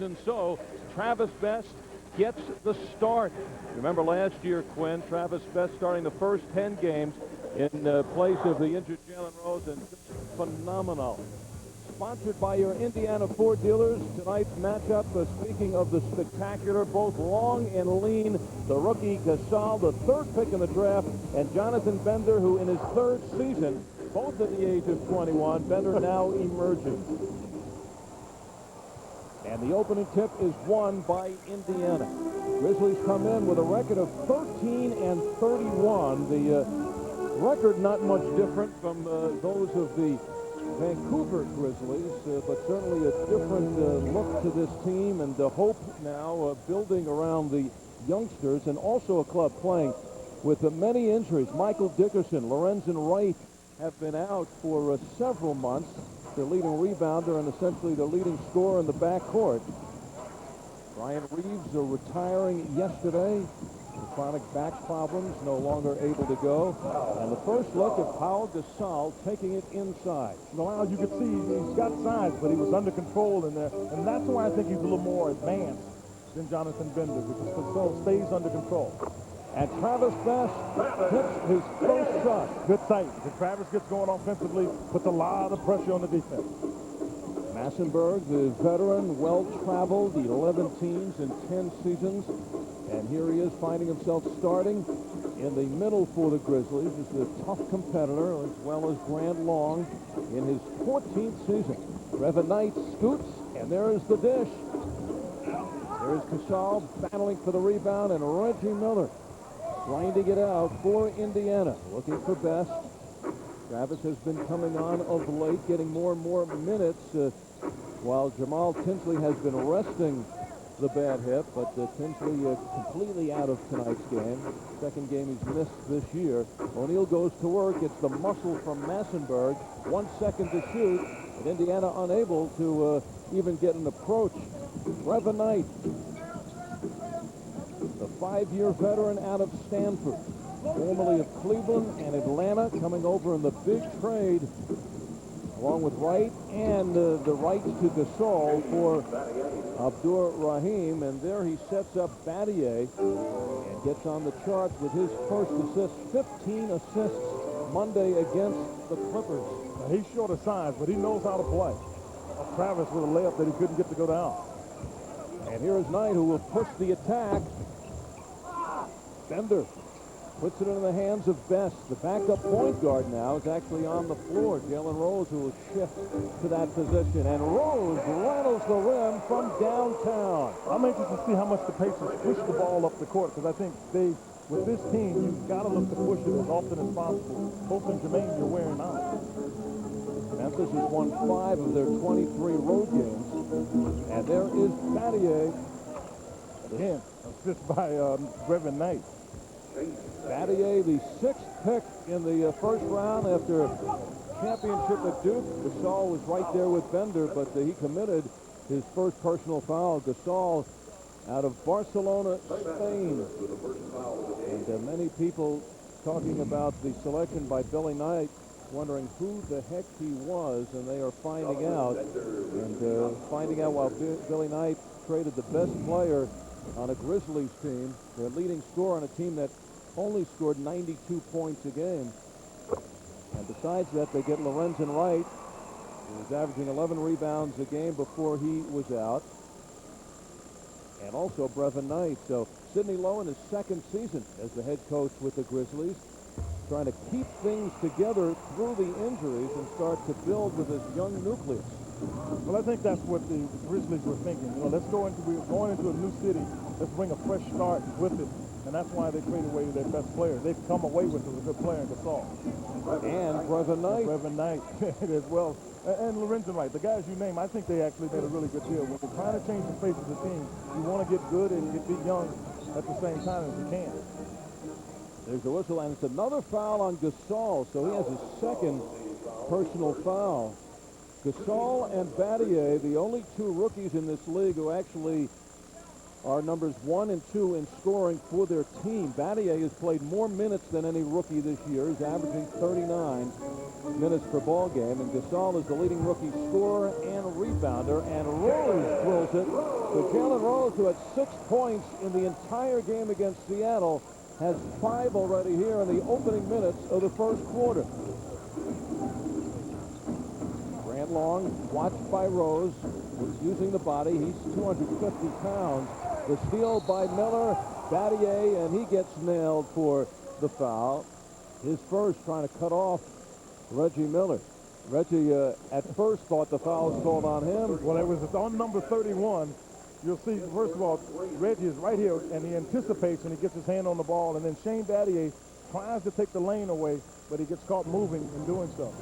And so Travis Best gets the start. Remember last year, Quinn, Travis Best starting the first 10 games in place of the injured Jalen Rose, and phenomenal. Sponsored by your Indiana Ford dealers, tonight's matchup, speaking of the spectacular, both long and lean, the rookie Gasol, the third pick in the draft, and Jonathan Bender, who in his third season, both at the age of 21, Bender now emerging. And the opening tip is won by Indiana. Grizzlies come in with a record of 13-31. The record not much different from those of the Vancouver Grizzlies, but certainly a different look to this team, and the hope now building around the youngsters, and also a club playing with many injuries. Michael Dickerson, Lorenzen Wright have been out for several months. Their leading rebounder and essentially the leading scorer in the backcourt. Brian Reeves retiring yesterday. With chronic back problems, no longer able to go. And the first look at Paul Gasol taking it inside. Well, you can see he's got size, but he was under control in there. And that's why I think he's a little more advanced than Jonathan Bender, because Gasol stays under control. And Travis Best hits his first shot. Good sight. If Travis gets going offensively, puts a lot of pressure on the defense. Massenberg, the veteran, well-traveled, 11 teams in 10 seasons. And here he is finding himself starting in the middle for the Grizzlies. He's a tough competitor, as well as Grant Long in his 14th season. Brevin Knight scoots, and there is the dish. There is Gasol battling for the rebound, and Reggie Miller grinding it out for Indiana, looking for Best. Travis has been coming on of late, getting more and more minutes, while Jamal Tinsley has been resting the bad hip, but Tinsley completely out of tonight's game. Second game he's missed this year. O'Neal goes to work. It's the muscle from Massenberg. 1 second to shoot, and Indiana unable to even get an approach. Brevin Knight, the 5-year veteran out of Stanford, formerly of Cleveland and Atlanta, coming over in the big trade, along with Wright and the rights to Gasol for Abdur Rahim. And there he sets up Battier and gets on the charts with his first assist, 15 assists Monday against the Clippers. Now, he's short of size, but he knows how to play. Travis with a layup that he couldn't get to go down. And here is Knight, who will push the attack. Bender puts it in the hands of Best. The backup point guard now is actually on the floor. Jalen Rose, who will shift to that position. And Rose rattles the rim from downtown. I'm anxious to see how much the Pacers push the ball up the court, because I think with this team, you've got to look to push it as often as possible. Both in Jermaine, you're wearing out. Memphis has won 5 of their 23 road games. And there is Battier. Again, assist by Brevin Knight. Battier, the 6th pick in the first round after championship at Duke. Gasol was right there with Bender, but he committed his first personal foul. Gasol out of Barcelona, Spain. And many people talking about the selection by Billy Knight, wondering who the heck he was, and they are finding out. And finding out while Billy Knight traded the best player on a Grizzlies team, their leading scorer on a team that only scored 92 points a game. And besides that, they get Lorenzen Wright, who was averaging 11 rebounds a game before he was out. And also Brevin Knight. So Sidney Lowe in his second season as the head coach with the Grizzlies, trying to keep things together through the injuries and start to build with this young nucleus. Well, I think that's what the Grizzlies were thinking. We're going into a new city. Let's bring a fresh start with it. And that's why they traded away their best player. They've come away with a good player in Gasol. And Brevin Knight. Brevin Knight as well. And Lorenzen Wright. The guys you name, I think they actually made a really good deal. When you're trying to change the face of the team, you want to get good and be young at the same time as you can. There's the whistle, and it's another foul on Gasol, so he has his second personal foul. Gasol and Battier, the only 2 rookies in this league who actually are numbers 1 and 2 in scoring for their team. Battier has played more minutes than any rookie this year. He's averaging 39 minutes per ball game. And Gasol is the leading rookie scorer and rebounder. And Rose thrills it. So Jalen Rose, who had 6 points in the entire game against Seattle, has 5 already here in the opening minutes of the first quarter. Grant Long, watched by Rose, using the body. He's 250 pounds. The steal by Miller, Battier, and he gets nailed for the foul. His first, trying to cut off Reggie Miller. Reggie at first thought the foul was called on him. Well, it was on number 31. You'll see, first of all, Reggie is right here, and he anticipates when he gets his hand on the ball, and then Shane Battier tries to take the lane away, but he gets caught moving in doing so.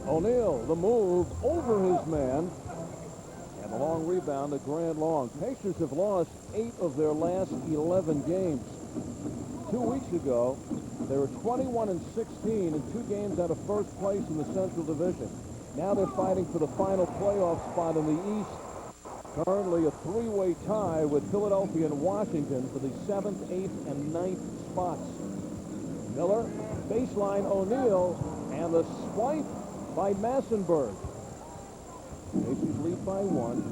O'Neal, the move over his man, and the long rebound to Grant Long. Pacers have lost 8 of their last 11 games. 2 weeks ago, they were 21 and 16 in 2 games out of first place in the Central Division. Now they're fighting for the final playoff spot in the East. Currently a 3-way tie with Philadelphia and Washington for the 7th, 8th, and 9th spots. Miller, baseline O'Neal, and the swipe by Massenberg. Pacers lead by 1.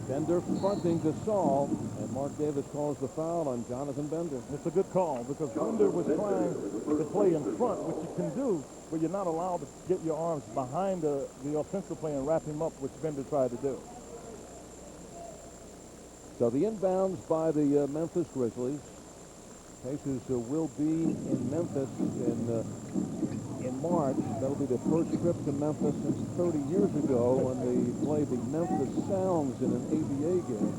Bender fronting Gasol, and Mark Davis calls the foul on Jonathan Bender. It's a good call because Bender was trying to play in front, which you can do, but you're not allowed to get your arms behind the offensive play and wrap him up, which Bender tried to do. So the inbounds by the Memphis Grizzlies. Pacers will be in Memphis in March. That'll be the first trip to Memphis since 30 years ago when they played the Memphis Sounds in an ABA game.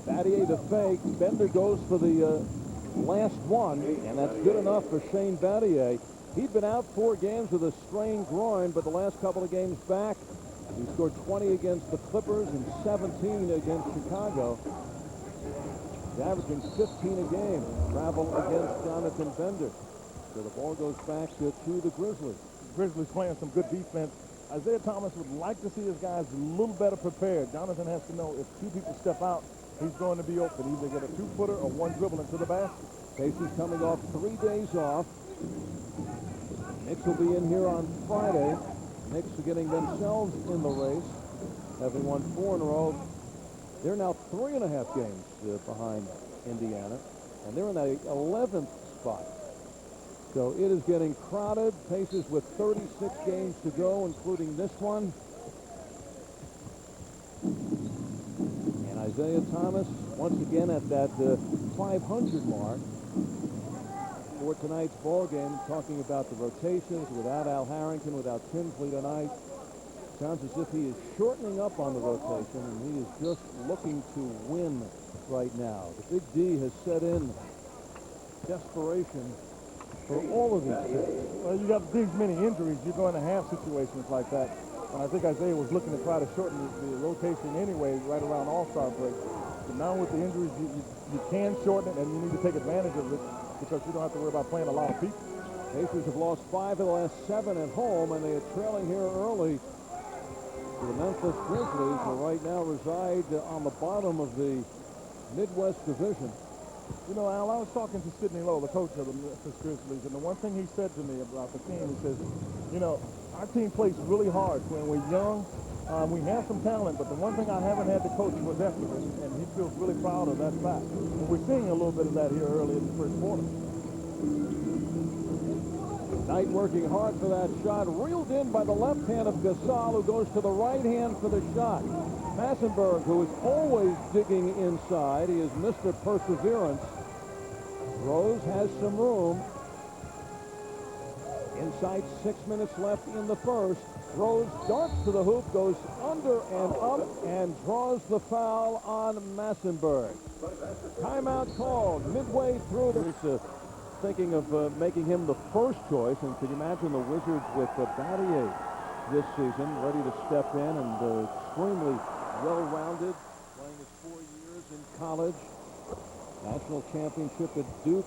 Battier to fake. Bender goes for the last one, and that's good enough for Shane Battier. He'd been out 4 games with a strained groin, but the last couple of games back, he scored 20 against the Clippers and 17 against Chicago. He's averaging 15 a game. Travel against Jonathan Bender. So the ball goes back to the Grizzlies. Grizzlies playing some good defense. Isaiah Thomas would like to see his guys a little better prepared. Jonathan has to know if 2 people step out, he's going to be open. Either get a 2-footer or 1 dribble into the basket. Pacers coming off 3 days off. Knicks will be in here on Friday. Knicks are getting themselves in the race, having won 4 in a row. They're now 3.5 games behind Indiana, and they're in the 11th spot. So it is getting crowded. Pacers with 36 games to go, including this one. And Isaiah Thomas, once again at that 500 mark for tonight's ball game, talking about the rotations without Al Harrington, without Tinsley tonight. Sounds as if he is shortening up on the rotation, and he is just looking to win right now. The Big D has set in desperation for all of these teams. Well, you got these many injuries, you're going to have situations like that. And I think Isaiah was looking to try to shorten the rotation anyway right around All-Star break. But now with the injuries, you can shorten it, and you need to take advantage of it because you don't have to worry about playing a lot of people. Pacers have lost 5 of the last 7 at home, and they are trailing here early to the Memphis Grizzlies, who right now reside on the bottom of the Midwest Division. You know, Al, I was talking to Sidney Lowe, the coach of the Memphis Grizzlies, and the one thing he said to me about the team, he says, you know, our team plays really hard when we're young. We have some talent, but the one thing I haven't had to coach was effort, and he feels really proud of that fact. And we're seeing a little bit of that here early in the first quarter. Knight working hard for that shot, reeled in by the left hand of Gasol, who goes to the right hand for the shot. Massenberg, who is always digging inside, he is Mr. Perseverance. Rose has some room. Inside 6 minutes left in the first. Rose darts to the hoop, goes under and up, and draws the foul on Massenberg. Timeout called midway through the thinking of making him the first choice. And can you imagine the Wizards with Battier this season, ready to step in and extremely well-rounded, playing his 4 years in college, national championship at Duke.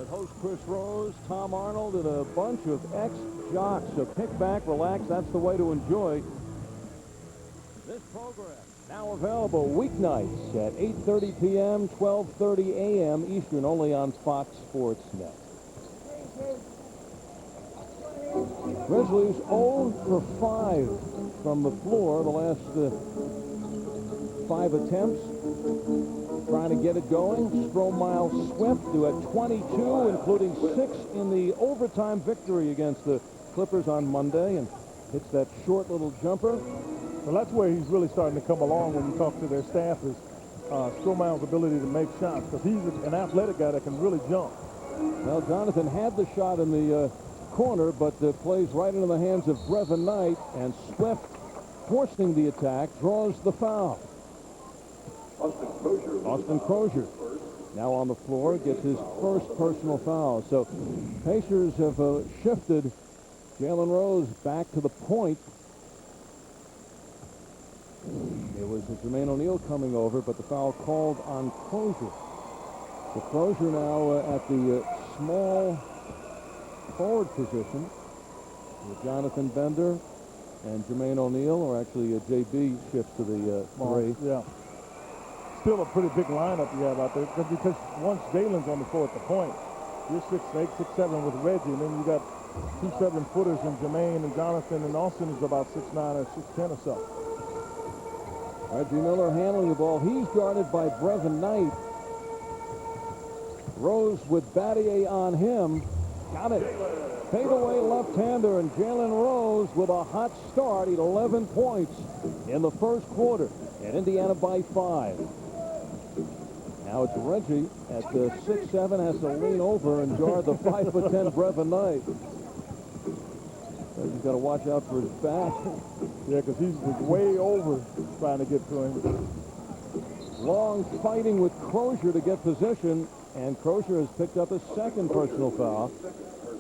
with host Chris Rose, Tom Arnold, and a bunch of ex-jocks. So kick back, relax. That's the way to enjoy this program. Now available weeknights at 8:30 p.m., 12:30 a.m. Eastern, only on Fox Sports Net. Grizzlies 0 for 5 from the floor the last 5 attempts. Trying to get it going. Stromile Swift, who had 22, including 6 in the overtime victory against the Clippers on Monday, and hits that short little jumper. Well, that's where he's really starting to come along when you talk to their staff, is Stromile's ability to make shots, because he's an athletic guy that can really jump. Well, Jonathan had the shot in the corner, but plays right into the hands of Brevin Knight, and Swift, forcing the attack, draws the foul. Austin Crozier now on the floor, gets his first personal foul. So Pacers have shifted Jalen Rose back to the point. It was Jermaine O'Neal coming over, but the foul called on Crozier. So Crozier now at the small forward position with Jonathan Bender and Jermaine O'Neal, or actually JB shifts to the 3. Yeah. Still a pretty big lineup you have out there, because once Jalen's on the floor at the point, you're 6'8", 6'7" with Reggie, and then you got 2 7-footers in Jermaine and Jonathan, and Austin is about 6'9" or 6'10" or so. Reggie Miller handling the ball. He's guarded by Brevin Knight. Rose with Battier on him. Got it. Fadeaway left-hander, and Jalen Rose with a hot start. 11 points in the first quarter, and Indiana by 5. Now it's Reggie at 6'7", has to lean over and guard the 5'10" Brevin Knight. He's got to watch out for his back. Yeah, because he's way over trying to get to him. Long fighting with Crozier to get position, and Crozier has picked up his second personal foul.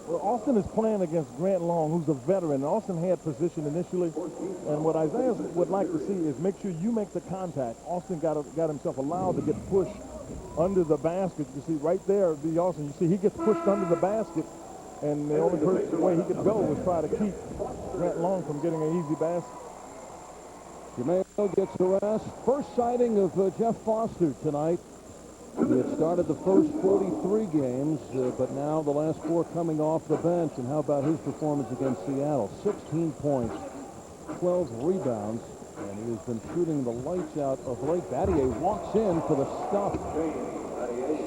Well, Austin is playing against Grant Long, who's a veteran. Austin had position initially, and what Isaiah would like to see is make sure you make the contact. Austin got himself allowed to get pushed under the basket. You see right there, Austin, you see he gets pushed under the basket, and the only way he could go was try to keep Grant Long from getting an easy basket. Jermaine gets the rest. First sighting of Jeff Foster tonight. He had started the first 43 games, but now the last 4 coming off the bench. And how about his performance against Seattle? 16 points, 12 rebounds, and he has been shooting the lights out of late. Battier walks in for the stuff.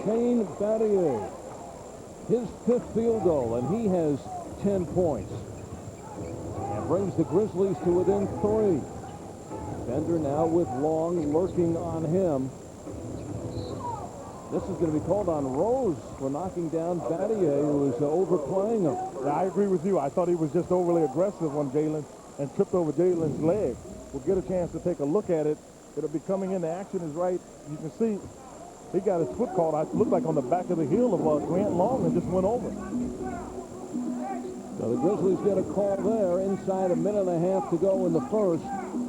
Shane Battier, his 5th field goal, and he has 10 points. And brings the Grizzlies to within 3. Bender now with Long lurking on him. This is going to be called on Rose for knocking down Battier, who is overplaying him. Yeah, I agree with you. I thought he was just overly aggressive on Jalen and tripped over Jalen's leg. We'll get a chance to take a look at it. It'll be coming in. The action is right. You can see he got his foot caught. It looked like on the back of the heel of Grant Long, and just went over. So the Grizzlies get a call there. Inside a minute and a half to go in the first.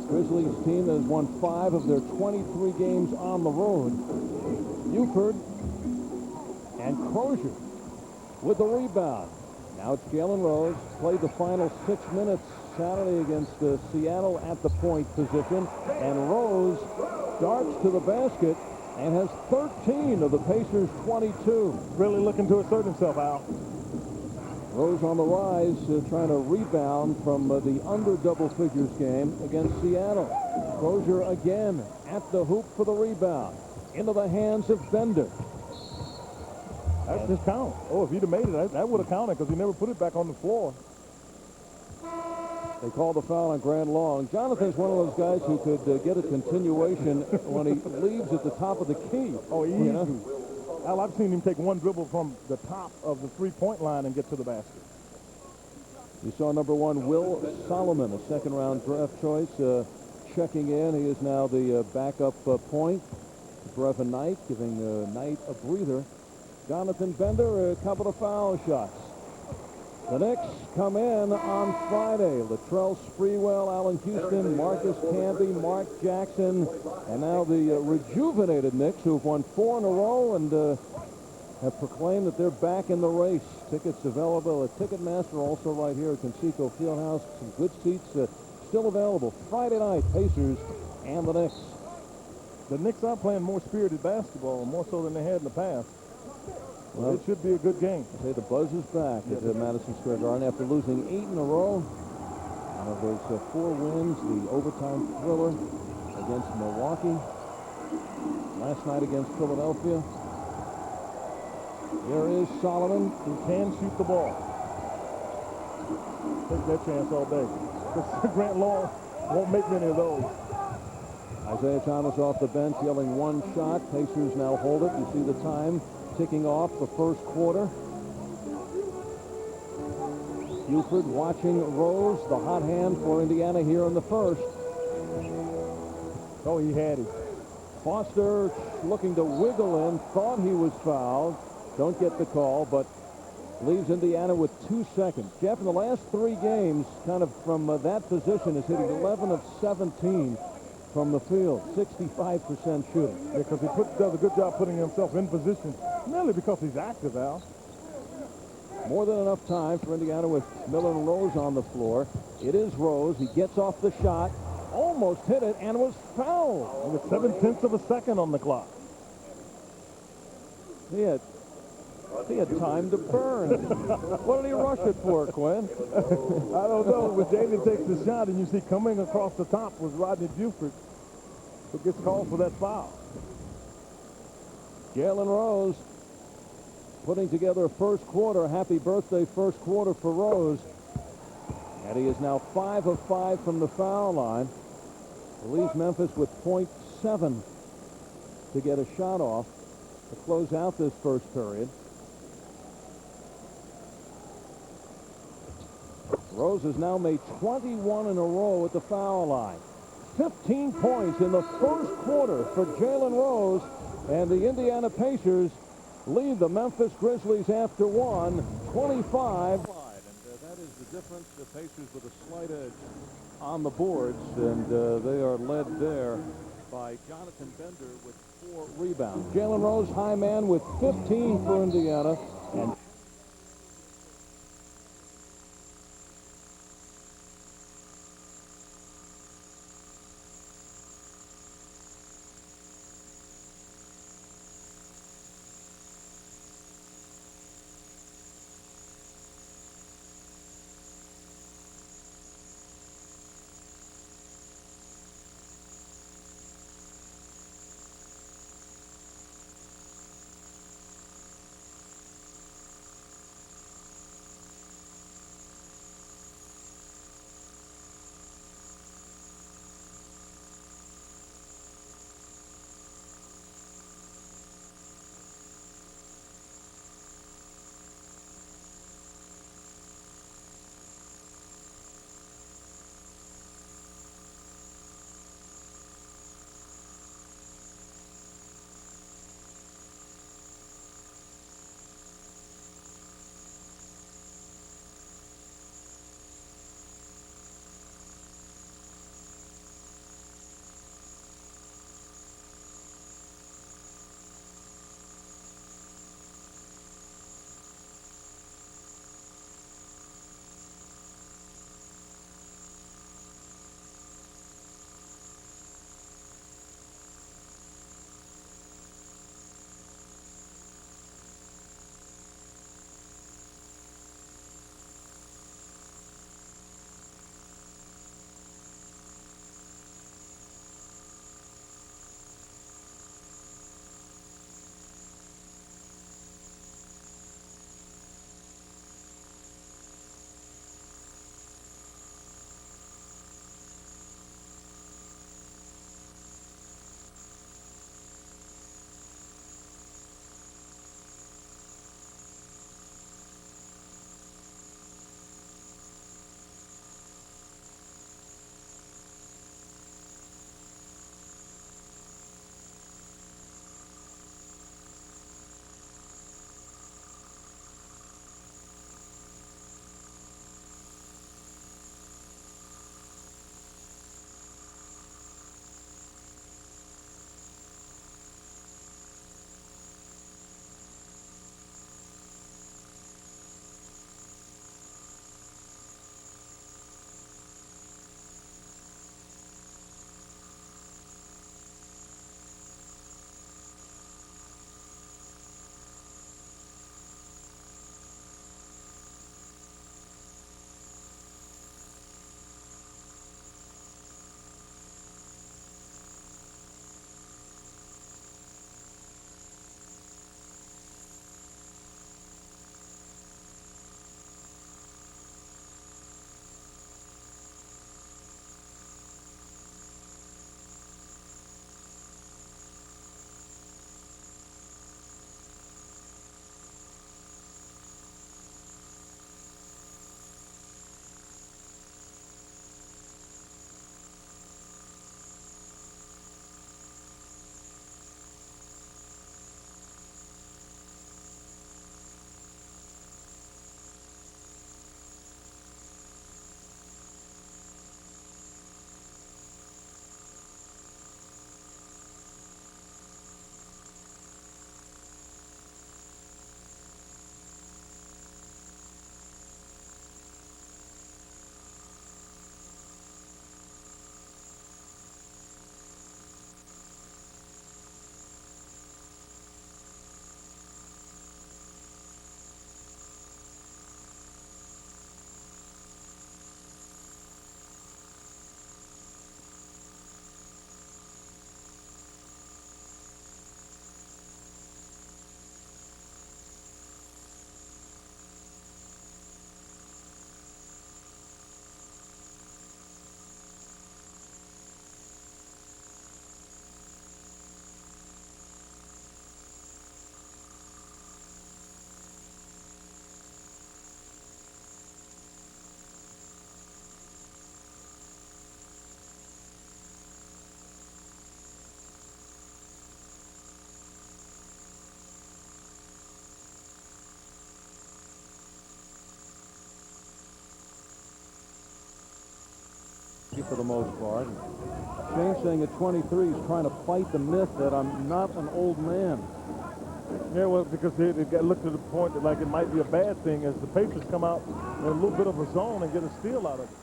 Grizzlies team that has won 5 of their 23 games on the road. Buford and Crozier with the rebound. Now it's Jalen Rose. Played the final 6 minutes Saturday against Seattle at the point position. And Rose darts to the basket and has 13 of the Pacers' 22. Really looking to assert himself, Al. Rose on the rise, trying to rebound from the under double figures game against Seattle. Crozier again at the hoop for the rebound. Into the hands of Bender. That's just count. Oh, if he'd have made it, that would have counted, because he never put it back on the floor. They called the foul on Grant Long. Jonathan's one of those guys who could get a continuation when he leaves at the top of the key. Oh, easy. You know? Al, I've seen him take one dribble from the top of the three-point line and get to the basket. You saw number 1, Will Solomon, a second-round draft choice, checking in. He is now the backup point. Brevin Knight giving Knight a breather. Jonathan Bender, a couple of foul shots. The Knicks come in on Friday. Latrell Sprewell, Allen Houston, Marcus Camby, Mark Jackson, and now the rejuvenated Knicks, who have won 4 in a row and have proclaimed that they're back in the race. Tickets available at Ticketmaster, also right here at Conseco Fieldhouse. Some good seats still available. Friday night, Pacers and the Knicks. The Knicks are playing more spirited basketball, more so than they had in the past. Well, it should be a good game. I say the buzz is back at Madison Square Garden after losing 8 in a row. Out of those 4 wins, the overtime thriller against Milwaukee. Last night against Philadelphia. There is Solomon. He can shoot the ball. Take that chance all day. Grant Long won't make many of those. Isaiah Thomas off the bench yelling one shot. Pacers now hold it. You see the time ticking off the first quarter. Buford watching Rose, the hot hand for Indiana here in the first. Oh, he had it. Foster looking to wiggle in, thought he was fouled. Don't get the call, but leaves Indiana with 2 seconds. Jeff, in the last 3 games, kind of from that position, is hitting 11 of 17 from the field, 65% shooting. Yeah, because he does a good job putting himself in position, mainly because he's active, Al. More than enough time for Indiana with Miller and Rose on the floor. It is Rose. He gets off the shot, almost hit it, and was fouled. With 7/10 of a second on the clock. He had time to burn. What did he rush it for, Quinn? I don't know. When Jamie takes the shot and you see coming across the top was Rodney Buford, who gets called for that foul. Jalen Rose putting together a first quarter. Happy birthday first quarter for Rose. And he is now 5 of 5 from the foul line. Leaves Memphis with .7 to get a shot off to close out this first period. Rose has now made 21 in a row at the foul line. 15 points in the first quarter for Jalen Rose, and the Indiana Pacers lead the Memphis Grizzlies after 1, 25. And that is the difference. The Pacers with a slight edge on the boards, and they are led there by Jonathan Bender with 4 rebounds. Jalen Rose, high man, with 15 for Indiana, and for the most part. Shane saying at 23 he's trying to fight the myth that I'm not an old man. Yeah, well, because it got looked to the point that like it might be a bad thing as the Pacers come out in a little bit of a zone and get a steal out of it.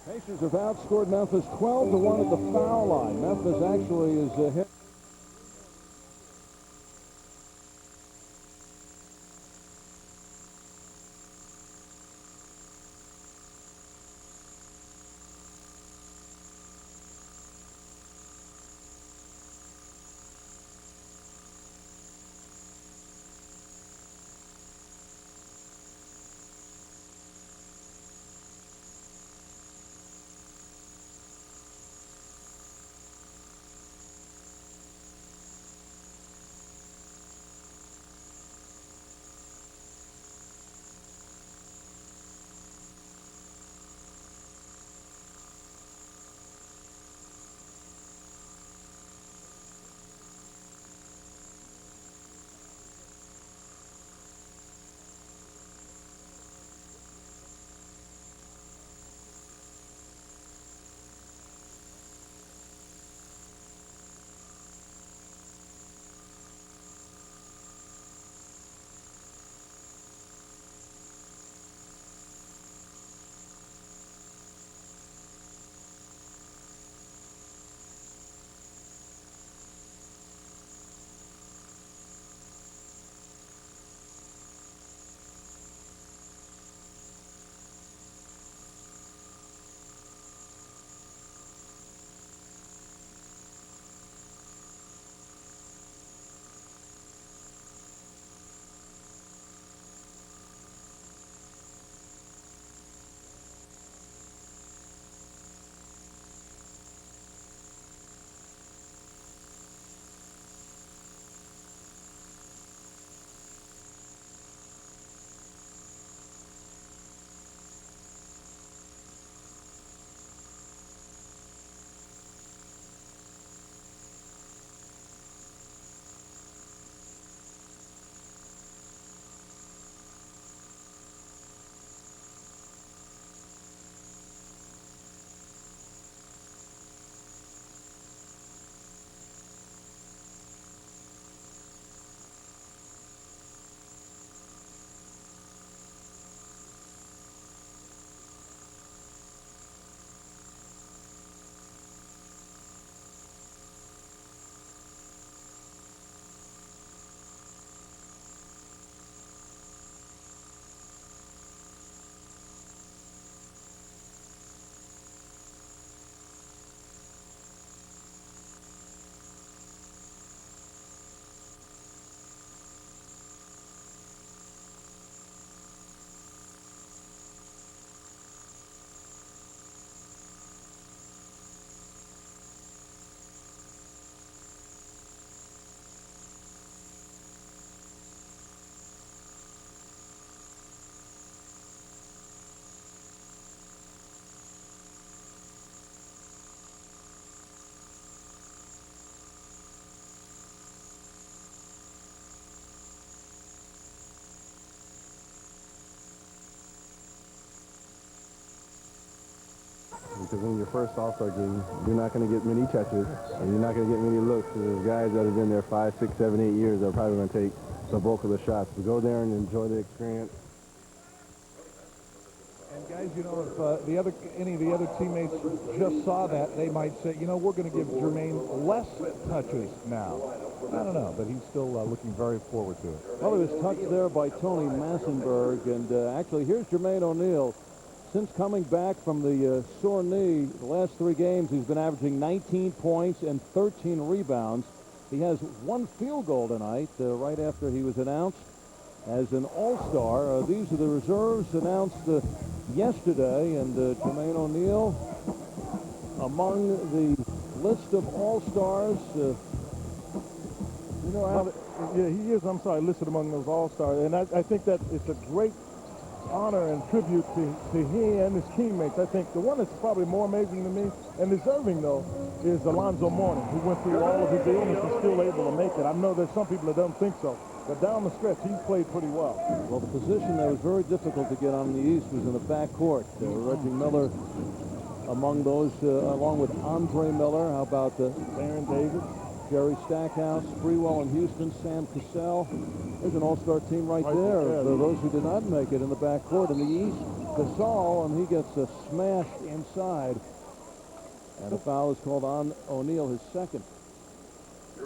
Pacers have outscored Memphis 12-1 at the foul line. Memphis actually is ahead. Because in your first All-Star game, you're not going to get many touches, and you're not going to get many looks. There's guys that have been there 5, 6, 7, 8 years that are probably going to take the bulk of the shots. So go there and enjoy the experience. And guys, you know, if any of the other teammates just saw that, they might say, you know, we're going to give Jermaine less touches now. I don't know, but he's still looking very forward to it. Well, he was touched there by Tony Massenberg, and actually, here's Jermaine O'Neal. Since coming back from the sore knee, the last 3 games, he's been averaging 19 points and 13 rebounds. He has 1 field goal tonight, right after he was announced as an All-Star. These are the reserves announced yesterday, and Jermaine O'Neal among the list of All-Stars. You know, yeah, he is, I'm sorry, listed among those All-Stars. And I think that it's a great honor and tribute to he and his teammates. I think the one that's probably more amazing to me and deserving, though, is Alonzo Mourning, who went through all of his illness and still able to make it. I know there's some people that don't think so, but down the stretch, he's played pretty well. Well, the position that was very difficult to get on the East was in the backcourt. Reggie Miller, among those, along with Andre Miller. How about Baron Davis, Jerry Stackhouse, Sprewell in Houston, Sam Cassell. There's an all-star team right there. there. For those who did not make it in the backcourt. In the East, Gasol, and he gets smashed inside. And a foul is called on O'Neal, his second.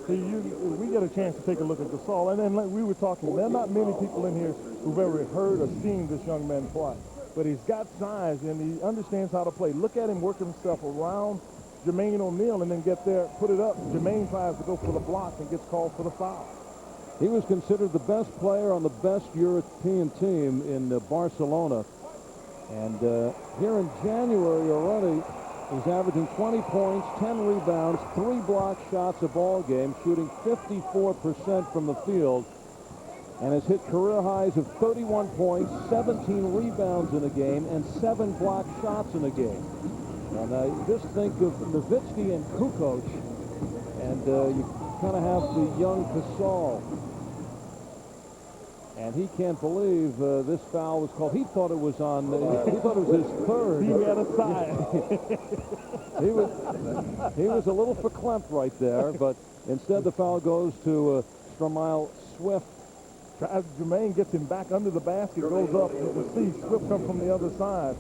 See, we get a chance to take a look at Gasol, and then like we were talking, there are not many people in here who've ever heard or seen this young man play. But he's got size, and he understands how to play. Look at him working himself around Jermaine O'Neal and then get there, put it up. Jermaine tries to go for the block and gets called for the foul. He was considered the best player on the best European team in Barcelona. And here in January already, he's averaging 20 points, 10 rebounds, 3 block shots a ball game, shooting 54% from the field, and has hit career highs of 31 points, 17 rebounds in a game, and 7 block shots in a game. And just think of Nowitzki and Kukoc, and you kind of have the young Gasol. And he can't believe this foul was called. He thought it was on. He thought it was his third. He had a side. he was a little verklempt right there, but instead the foul goes to Stromile Swift. Jermaine gets him back under the basket, goes up. You can see Swift come from the other side.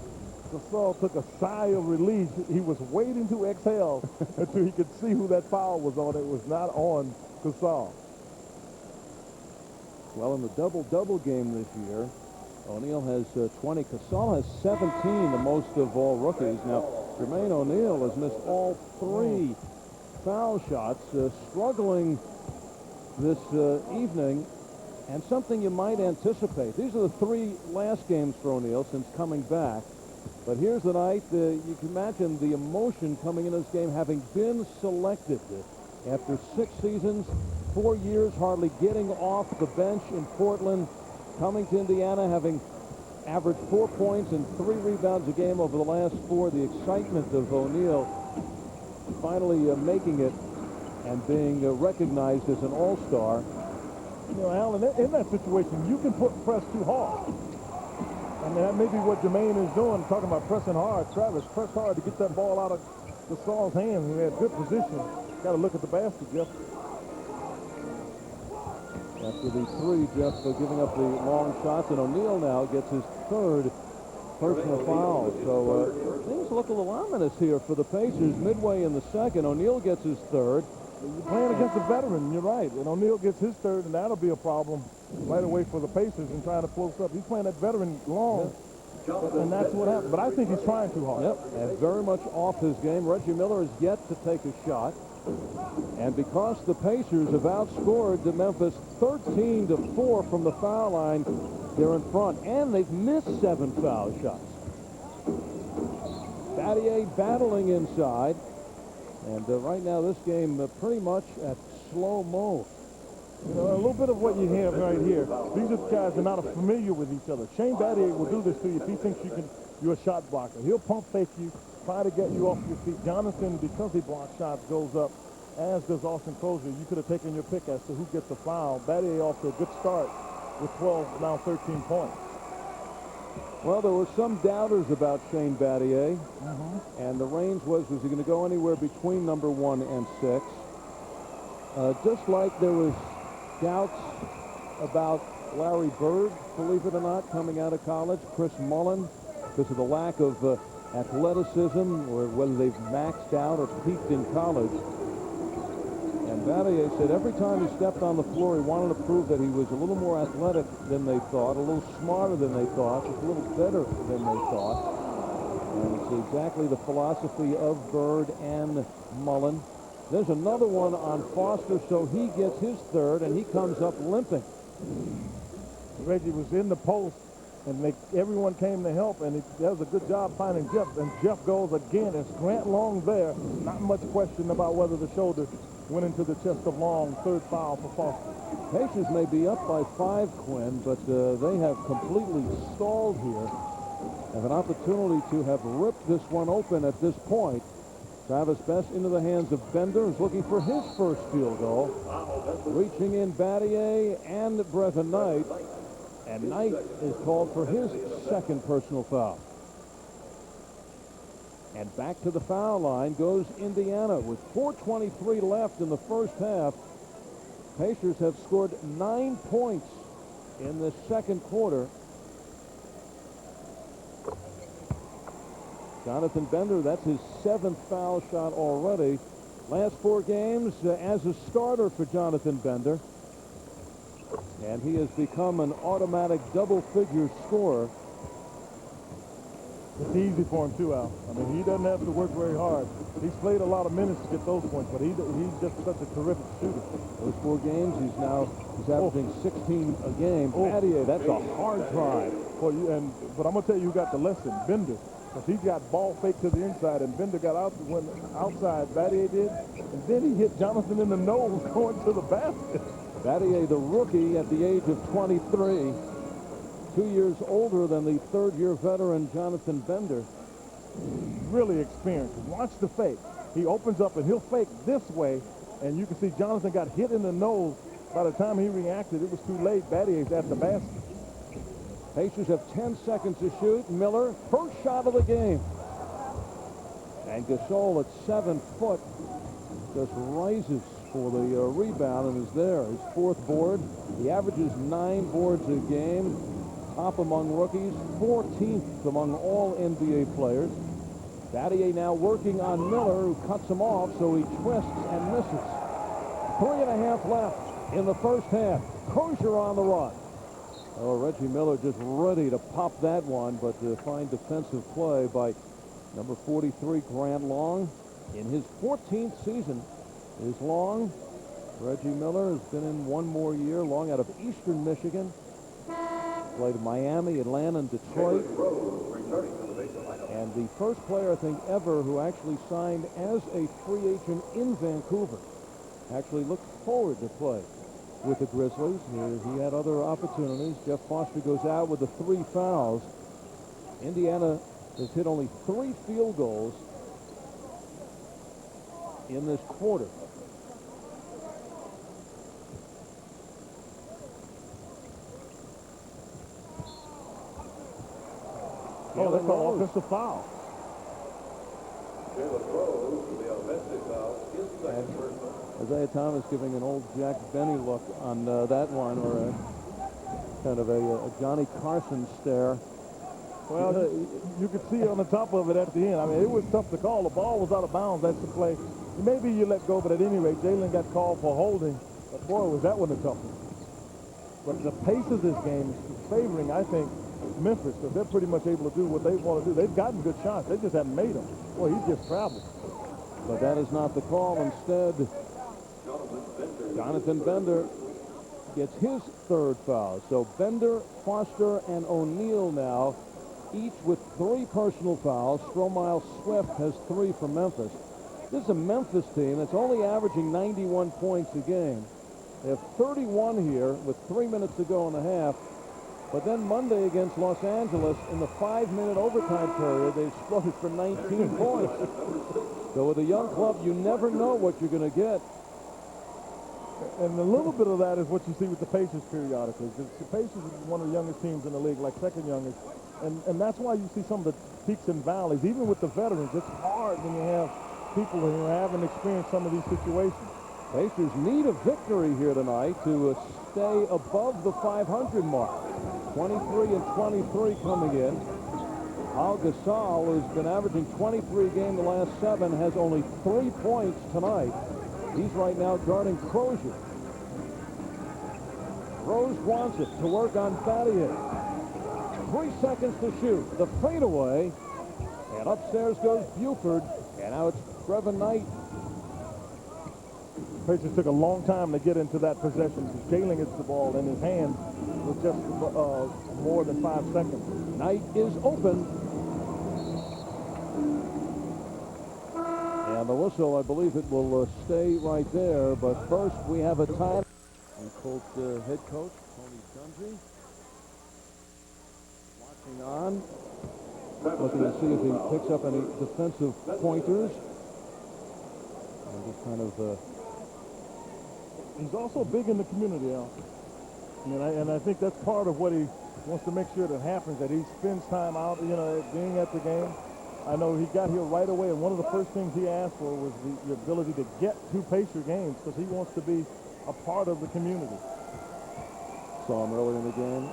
Gasol took a sigh of relief. He was waiting to exhale until he could see who that foul was on. It was not on Gasol. Well, in the double-double game this year, O'Neal has 20. Gasol has 17, the most of all rookies. Now, Jermaine O'Neal has missed all 3 foul shots, struggling this evening, and something you might anticipate. These are the 3 last games for O'Neal since coming back. But here's the night. You can imagine the emotion coming in this game, having been selected after 6 seasons, 4 years hardly getting off the bench in Portland, coming to Indiana, having averaged 4 points and 3 rebounds a game over the last 4. The excitement of O'Neal finally making it and being recognized as an all-star. You know, Alan, in that situation, you can press too hard. I mean, that may be what Jermaine is doing, talking about pressing hard. Travis pressed hard to get that ball out of Gasol's hands. He had good position. Got to look at the basket, Jeff. After the 3, Jeff giving up the long shots, and O'Neal now gets his 3rd personal foul. So things look a little ominous here for the Pacers. Midway in the second, O'Neal gets his 3rd. You're playing against a veteran, you're right. And O'Neal gets his 3rd, and that'll be a problem right away for the Pacers in trying to close up. He's playing that veteran long, and that's what happened. But I think he's trying too hard. Yep, and very much off his game. Reggie Miller is yet to take a shot. And because the Pacers have outscored the Memphis 13-4 from the foul line, they're in front. And they've missed 7 foul shots. Battier battling inside. And right now this game pretty much at slow-mo. You know, a little bit of what you have right here. These are guys that are not familiar with each other. Shane Battier will do this to you if he thinks you're a shot blocker. He'll pump fake you, try to get you off your feet. Jonathan, because he blocks shots, goes up, as does Austin Crozier. You could have taken your pick as to who gets the foul. Battier off to a good start with 12, now 13 points. Well, there were some doubters about Shane Battier, and the range was he going to go anywhere between number 1 and 6? Just like there was doubts about Larry Bird, believe it or not, coming out of college, Chris Mullen, because of the lack of athleticism, or whether they've maxed out or peaked in college. And Battier said every time he stepped on the floor, he wanted to prove that he was a little more athletic than they thought, a little smarter than they thought, just a little better than they thought. And it's exactly the philosophy of Bird and Mullen. There's another one on Foster, so he gets his 3rd, and he comes up limping. Reggie was in the post, and everyone came to help, and he does a good job finding Jeff. And Jeff goes again. It's Grant Long there. Not much question about whether the shoulder went into the chest of Long. 3rd foul for Foster. Pacers may be up by 5, Quinn, but they have completely stalled here. Have an opportunity to have ripped this one open at this point. Travis Best into the hands of Bender, who's looking for his 1st field goal. Reaching in Battier and Brevin Knight. And Knight is called for his 2nd personal foul. And back to the foul line goes Indiana with 4:23 left in the first half. Pacers have scored 9 points in the second quarter. Jonathan Bender, that's his 7th foul shot already. Last 4 games as a starter for Jonathan Bender. And he has become an automatic double-figure scorer. It's easy for him, too, Al. I mean, he doesn't have to work very hard. He's played a lot of minutes to get those points, but he's just such a terrific shooter. Those 4 games, he's averaging 16 a game. Battier, that's a hard drive. Well, but I'm going to tell you who got the lesson, Bender. Because he got ball fake to the inside, and Bender got outside, Battier did, and then he hit Jonathan in the nose going to the basket. Battier, the rookie at the age of 23, 2 years older than the third-year veteran Jonathan Bender. Really experienced. Watch the fake. He opens up and he'll fake this way, and you can see Jonathan got hit in the nose. By the time he reacted, it was too late. Battier's at the basket. Pacers have 10 seconds to shoot. Miller, first shot of the game. And Gasol at 7 foot just rises for the rebound and is there. His 4th board. He averages 9 boards a game. Top among rookies, 14th among all NBA players. Battier now working on Miller, who cuts him off, so he twists and misses. 3.5 left in the first half. Crozier on the run. Oh, Reggie Miller just ready to pop that one, but to find defensive play by number 43, Grant Long. In his 14th season is Long. Reggie Miller has been in one more year. Long out of Eastern Michigan. Played in Miami, Atlanta, and Detroit. And the first player, I think, ever who actually signed as a free agent in Vancouver. Actually looked forward to play with the Grizzlies. He had other opportunities. Jeff Foster goes out with the 3 fouls. Indiana has hit only 3 field goals in this quarter. Oh, that's an offensive foul. Isaiah Thomas giving an old Jack Benny look on that one, or kind of a Johnny Carson stare. Well, you could see on the top of it at the end. I mean, it was tough to call. The ball was out of bounds. That's the play. Maybe you let go, but at any rate, Jalen got called for holding. But boy, was that one a tough one. But the pace of this game is favoring, I think, Memphis, because they're pretty much able to do what they want to do. They've gotten good shots. They just haven't made them. Boy, he just traveled. But that is not the call. Instead, Jonathan Bender gets his 3rd foul. So Bender, Foster, and O'Neal now, each with 3 personal fouls. Stromile Swift has 3 for Memphis. This is a Memphis team that's only averaging 91 points a game. They have 31 here with 3 minutes to go in the half. But then Monday against Los Angeles, in the 5-minute overtime period, they exploded for 19 points. So with a young club, you never know what you're going to get. And a little bit of that is what you see with the Pacers periodically. The Pacers are one of the youngest teams in the league, like second youngest. And that's why you see some of the peaks and valleys. Even with the veterans, it's hard when you have people who haven't experienced some of these situations. Pacers need a victory here tonight to stay above the 500 mark. 23 and 23 coming in. Al Gasol, who's been averaging 23 a game the last 7, has only 3 points tonight. He's right now guarding Crozier. Rose wants it to work on Battier. 3 seconds to shoot. The fadeaway. And upstairs goes Buford. And now it's Brevin Knight. Pacers took a long time to get into that possession. Jalen gets the ball in his hand with just more than 5 seconds. Knight is open. And the whistle, I believe it will stay right there. But first, we have a time. And Colts head coach, Tony Dungy, watching on, looking to see if he picks up any defensive pointers. And just kind of... He's also big in the community, Al. And I think that's part of what he wants to make sure that happens, that he spends time out, being at the game. I know he got here right away, and one of the first things he asked for was the ability to get to Pacer games because he wants to be a part of the community. Saw him earlier in the game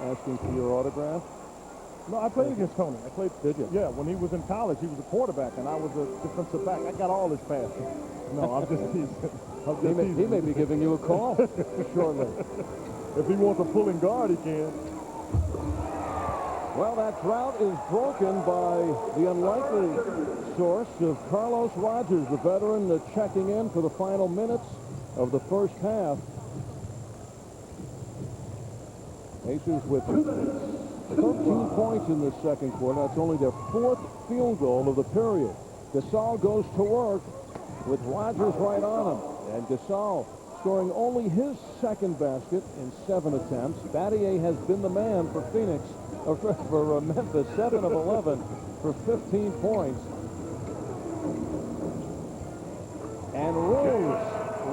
asking for your autograph. No, I played against Tony. I played. Did you? Yeah, when he was in college, he was a quarterback, and I was a defensive back. I got all his passes. No, I'm just teasing. He may be giving you a call shortly. If he wants a pulling guard, he can. Well, that drought is broken by the unlikely source of Carlos Rogers, the veteran, checking in for the final minutes of the first half. Pacers with 13 points in the second quarter. That's only their fourth field goal of the period. Gasol goes to work with Rogers right on him. And Gasol scoring only his second basket in 7 attempts. Battier has been the man for Phoenix, or for Memphis, 7 of 11 for 15 points. And Rose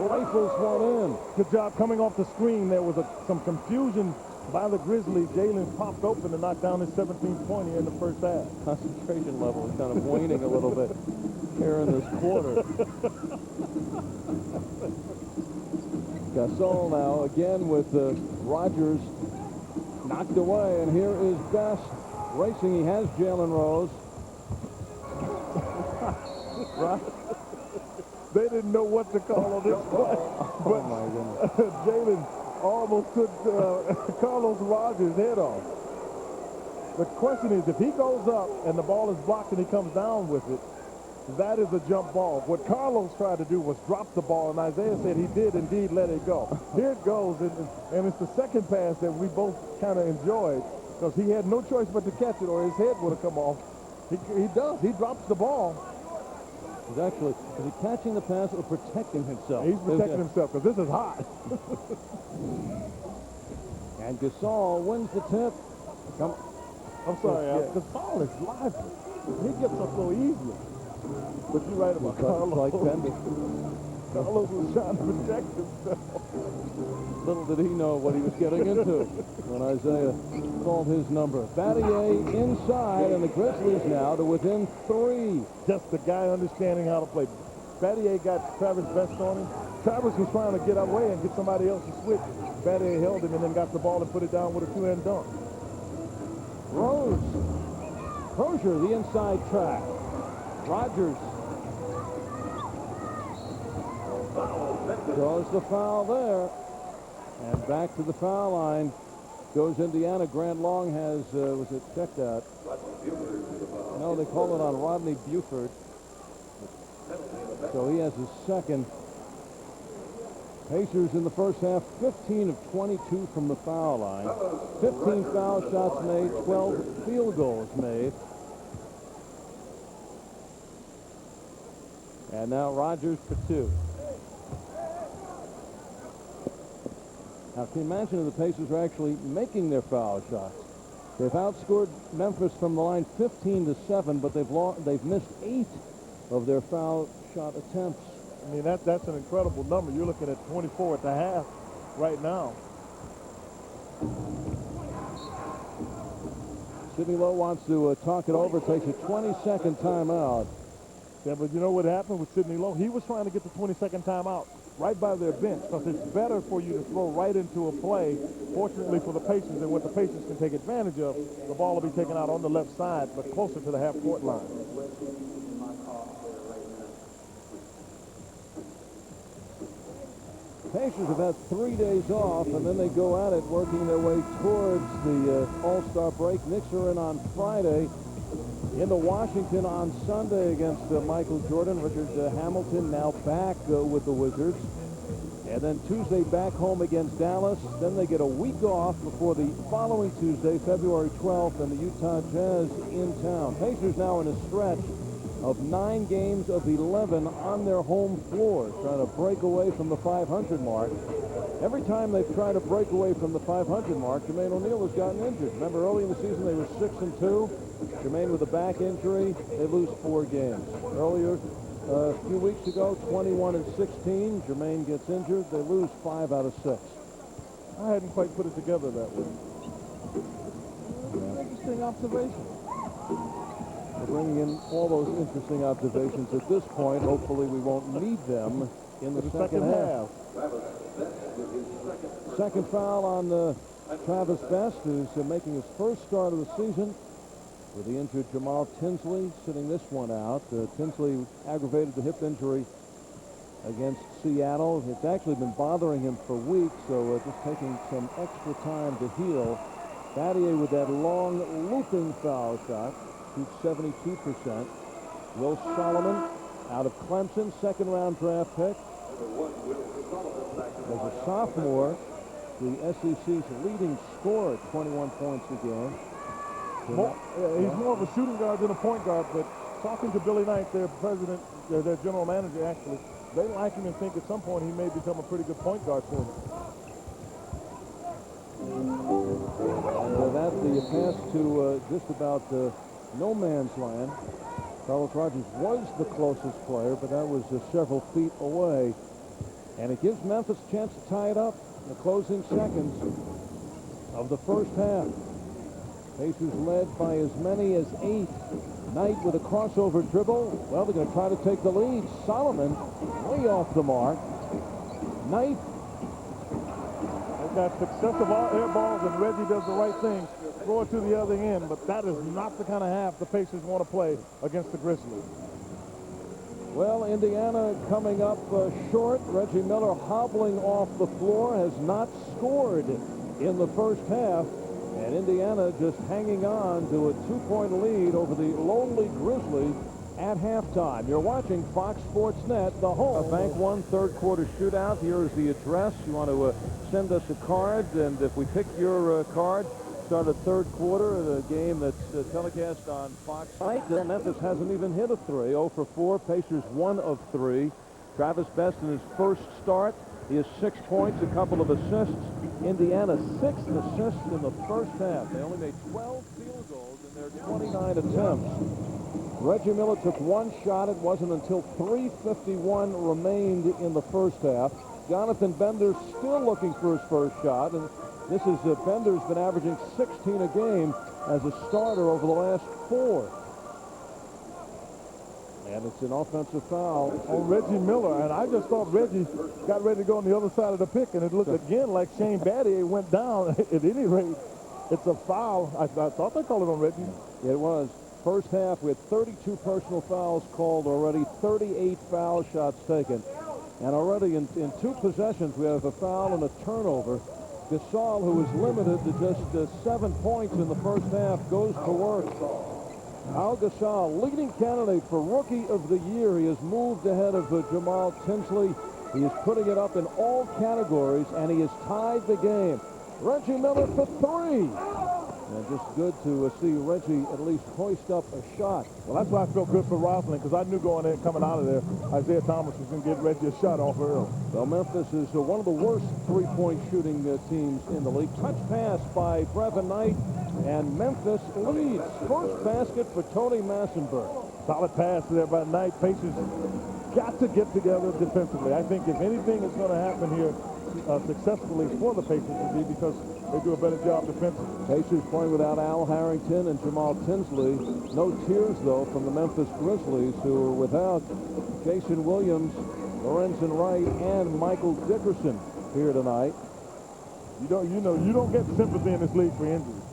rifles one in. Good job coming off the screen. There was some confusion by the Grizzlies. Jalen popped open to knock down his 17th point here in the first half. Concentration level is kind of waning a little bit here in this quarter. Gasol now again with Rogers knocked away, and here is Best racing. He has Jalen Rose. Right. They didn't know what to call on this play. But Oh, my goodness. Jalen almost took Carlos Rogers' head off. The question is, if he goes up and the ball is blocked and he comes down with it, that is a jump ball. What Carlos tried to do was drop the ball, and Isaiah said he did indeed let it go. Here it goes, and it's the second pass that we both kind of enjoyed because he had no choice but to catch it or his head would have come off. He does. He drops the ball. Is he catching the pass or protecting himself? He's protecting himself because this is hot. And Gasol wins the tip. I'm sorry, Al. Gasol is lively. He gets up so easily. But you're right about Carlos. Like Bender. Carlos was trying to protect himself. Little did he know what he was getting into when Isaiah called his number. Battier inside, and the Grizzlies now to within 3. Just the guy understanding how to play. Battier got Travis Best on him. Travis was trying to get away and get somebody else to switch. Battier held him and then got the ball and put it down with a 2-hand dunk. Rose. Crozier, the inside track. Rogers draws the foul there. And back to the foul line goes Indiana. Grant Long has, was it checked out? No, they call it on Rodney Buford. So he has his second. Pacers in the first half, 15 of 22 from the foul line. 15 foul shots made, 12 field goals made. And now Rogers for 2. Now, can you imagine if the Pacers are actually making their foul shots? They've outscored Memphis from the line 15-7, but they've missed 8 of their foul shot attempts. I mean, that's an incredible number. You're looking at 24 at the half right now. Sidney Lowe wants to talk it over, takes a 20-second timeout. Yeah, but you know what happened with Sidney Lowe? He was trying to get the 20-second timeout right by their bench because it's better for you to throw right into a play. Fortunately for the Pacers, and what the Pacers can take advantage of, the ball will be taken out on the left side, but closer to the half-court line. Pacers have had 3 days off, and then they go at it, working their way towards the All-Star break. Knicks are in on Friday. Into Washington on Sunday against Michael Jordan. Richard Hamilton now back with the Wizards. And then Tuesday back home against Dallas. Then they get a week off before the following Tuesday, February 12th, and the Utah Jazz in town. Pacers now in a stretch of 9 games of 11 on their home floor, trying to break away from the 500 mark. Every time they've tried to break away from the 500 mark, Jermaine O'Neal has gotten injured. Remember, early in the season they were 6-2. Jermaine with a back injury, they lose 4 games. Earlier, a few weeks ago, 21-16. Jermaine gets injured. They lose 5 out of 6. I hadn't quite put it together that way. Interesting observation. We're bringing in all those interesting observations at this point. Hopefully we won't need them in the second half. Second foul on Travis Best, who's making his first start of the season with the injured Jamal Tinsley, sitting this one out. Tinsley aggravated the hip injury against Seattle. It's actually been bothering him for weeks, so just taking some extra time to heal. Battier with that long looping foul shot, shoots 72%. Will Solomon out of Clemson, second-round draft pick. As a sophomore, the SEC's leading scorer, 21 points a game. He's more of a shooting guard than a point guard, but talking to Billy Knight, their president, their general manager, actually, they like him and think at some point he may become a pretty good point guard for them. And that's the pass to just about no man's land. Carlos Rogers was the closest player, but that was several feet away. And it gives Memphis a chance to tie it up in the closing seconds of the first half. Pacers led by as many as 8. Knight with a crossover dribble. Well, they're going to try to take the lead. Solomon way off the mark. Knight. They've got successive air balls, and Reggie does the right thing. Throw it to the other end, but that is not the kind of half the Pacers want to play against the Grizzlies. Well, Indiana coming up short. Reggie Miller hobbling off the floor, has not scored in the first half. And Indiana just hanging on to a 2-point lead over the lonely Grizzlies at halftime. You're watching Fox Sports Net, the home. A Bank One third quarter shootout. Here is the address. You want to send us a card, and if we pick your card, start the third quarter, the game that's telecast on Fox. Memphis hasn't even hit a 3. 0 for 4. Pacers 1 of 3. Travis Best in his first start. He has 6 points, a couple of assists. Indiana 6th assist in the first half. They only made 12 field goals in their 29 attempts. Reggie Miller took 1 shot. It wasn't until 3:51 remained in the first half. Jonathan Bender still looking for his first shot. And this is Bender's been averaging 16 a game as a starter over the last 4. And it's an offensive foul on Reggie Miller. And I just thought Reggie got ready to go on the other side of the pick, and it looked again like Shane Battier went down. At any rate, it's a foul. I thought they called it on Reggie. It was. First half, we had 32 personal fouls called already, 38 foul shots taken. And already in 2 possessions, we have a foul and a turnover. Gasol, who was limited to just 7 points in the first half, goes to work. Al Gasol, leading candidate for Rookie of the Year. He has moved ahead of Jamal Tinsley. He is putting it up in all categories, and he has tied the game. Reggie Miller for 3. And just good to see Reggie at least hoist up a shot. Well, that's why I felt good for Roslin, because I knew going in, coming out of there, Isaiah Thomas was going to get Reggie a shot off early. Well, Memphis is one of the worst three-point shooting teams in the league. Touch pass by Brevin Knight, and Memphis leads. First basket for Tony Massenberg. Solid pass there by Knight. Pacers got to get together defensively. I think if anything is going to happen here successfully for the Pacers, it will be because they do a better job defensively. Pacers playing without Al Harrington and Jamal Tinsley. No tears, though, from the Memphis Grizzlies, who are without Jason Williams, Lorenzen Wright, and Michael Dickerson here tonight. You don't get sympathy in this league for injuries.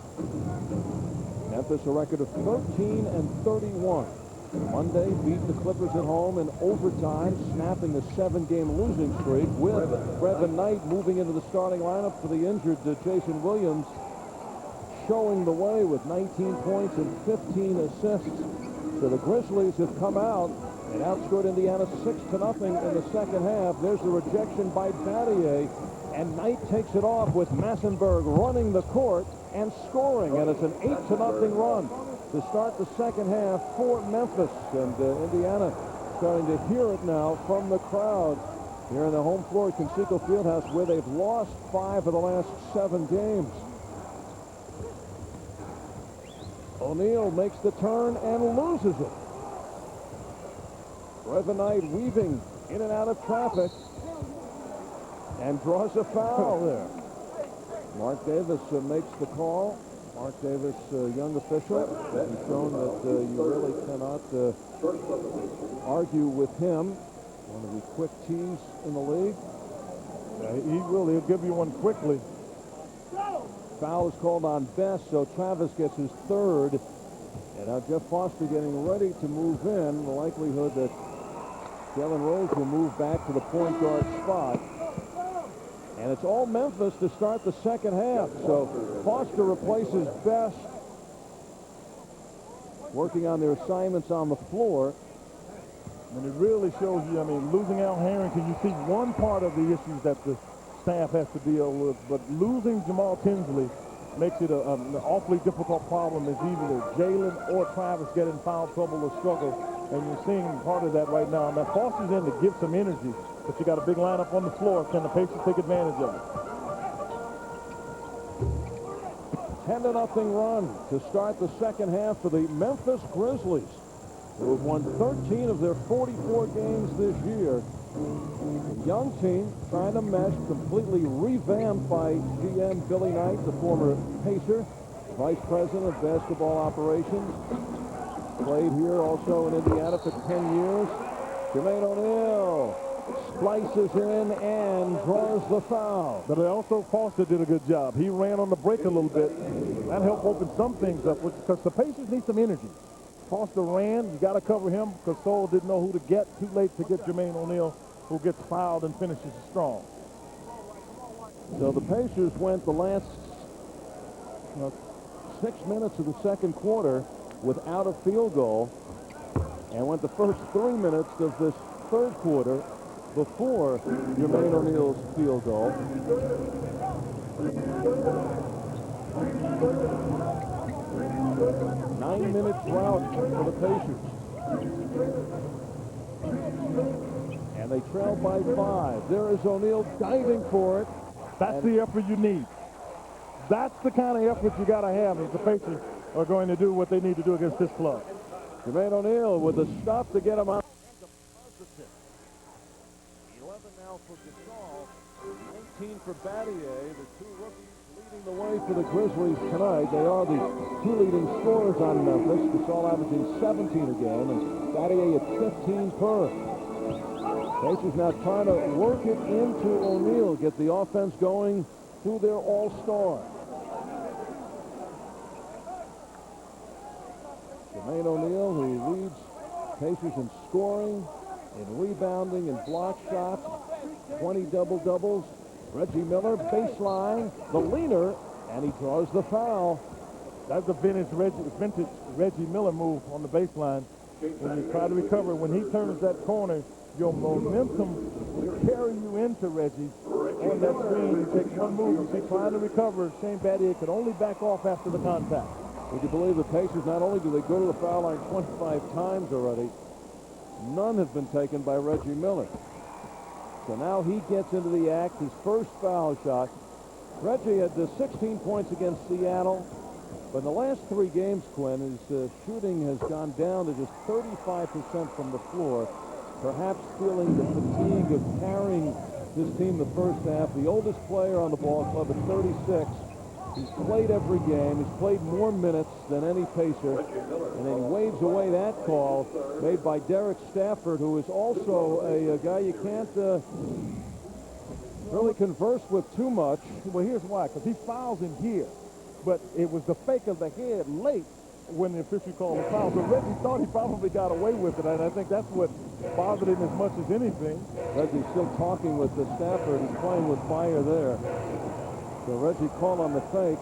Memphis a record of 13 and 31. Monday beat the Clippers at home in overtime, snapping the 7-game losing streak, with Brevin Knight moving into the starting lineup for the injured Jason Williams, showing the way with 19 points and 15 assists. So the Grizzlies have come out and outscored Indiana 6-0 in the second half. There's the rejection by Battier, and Knight takes it off with Massenberg running the court and scoring, and it's an 8-0 run to start the second half for Memphis. And Indiana starting to hear it now from the crowd here in the home floor at Conseco Fieldhouse, where they've lost 5 of the last 7 games. O'Neal makes the turn and loses it. Brevin Knight weaving in and out of traffic and draws a foul there. Mark Davis makes the call. Mark Davis, young official, has shown that you really cannot argue with him. One of the quick tees in the league. He'll give you one quickly. Foul is called on Best, so Travis gets his third. And now Jeff Foster getting ready to move in. The likelihood that Jalen Rose will move back to the point guard spot. And it's all Memphis to start the second half. So Foster replaces Best, working on their assignments on the floor. And it really shows you, I mean, losing Al Harrington, you see one part of the issues that the staff has to deal with, but losing Jamal Tinsley makes it an awfully difficult problem as either Jalen or Travis get in foul trouble or struggle. And you're seeing part of that right now. Now, Foster's in to give some energy, but you got a big lineup on the floor. Can the Pacers take advantage of it? 10-0 run to start the second half for the Memphis Grizzlies, who have won 13 of their 44 games this year. A young team trying to mesh, completely revamped by GM Billy Knight, the former Pacer, Vice President of Basketball Operations. Played here also in Indiana for 10 years. Jermaine O'Neal splices in and draws the foul. But also Foster did a good job. He ran on the break a little bit. That helped open some things up because the Pacers need some energy. Foster ran. You got to cover him because Gasol didn't know who to get. Too late to get Jermaine O'Neal, who gets fouled and finishes strong. So the Pacers went the last 6 minutes of the second quarter without a field goal and went the first 3 minutes of this third quarter before Jermaine O'Neal's field goal. Nine-minute drought for the Pacers. And they trail by 5. There is O'Neal diving for it. That's the effort you need. That's the kind of effort you got to have if the Pacers are going to do what they need to do against this club. Jermaine O'Neal with the stop to get him out. 11 now for Gasol, 19 for Battier, the two rookies leading the way for the Grizzlies tonight. They are the two leading scorers on Memphis. Gasol averaging 17 a game, and Battier at 15 per. Pacers now trying to work it into O'Neal, get the offense going through their all-star. Jermaine O'Neal, who leads Pacers in scoring, in rebounding, and block shots, 20 double-doubles. Reggie Miller, baseline, the leaner, and he draws the foul. That's the vintage Reggie Miller move on the baseline. When you try to recover, when he turns that corner, your momentum will carry you into Reggie on that screen. You take one move, you see, trying to recover. Shane Battier could only back off after the contact. Would you believe the Pacers, not only do they go to the foul line 25 times already, none have been taken by Reggie Miller. So now he gets into the act, his first foul shot. Reggie had 16 points against Seattle, but in the last 3 games, Quinn, his shooting has gone down to just 35% from the floor, perhaps feeling the fatigue of carrying his team the first half. The oldest player on the ball club at 36. He's played every game. He's played more minutes than any Pacer. And then he waves away that call made by Derek Stafford, who is also a guy you can't really converse with too much. Well, here's why. Because he fouls in here. But it was the fake of the head late when the official called the foul. So Reggie thought he probably got away with it. And I think that's what bothered him as much as anything. Reggie's still talking with the Stafford. He's playing with fire there. So Reggie called on the fake,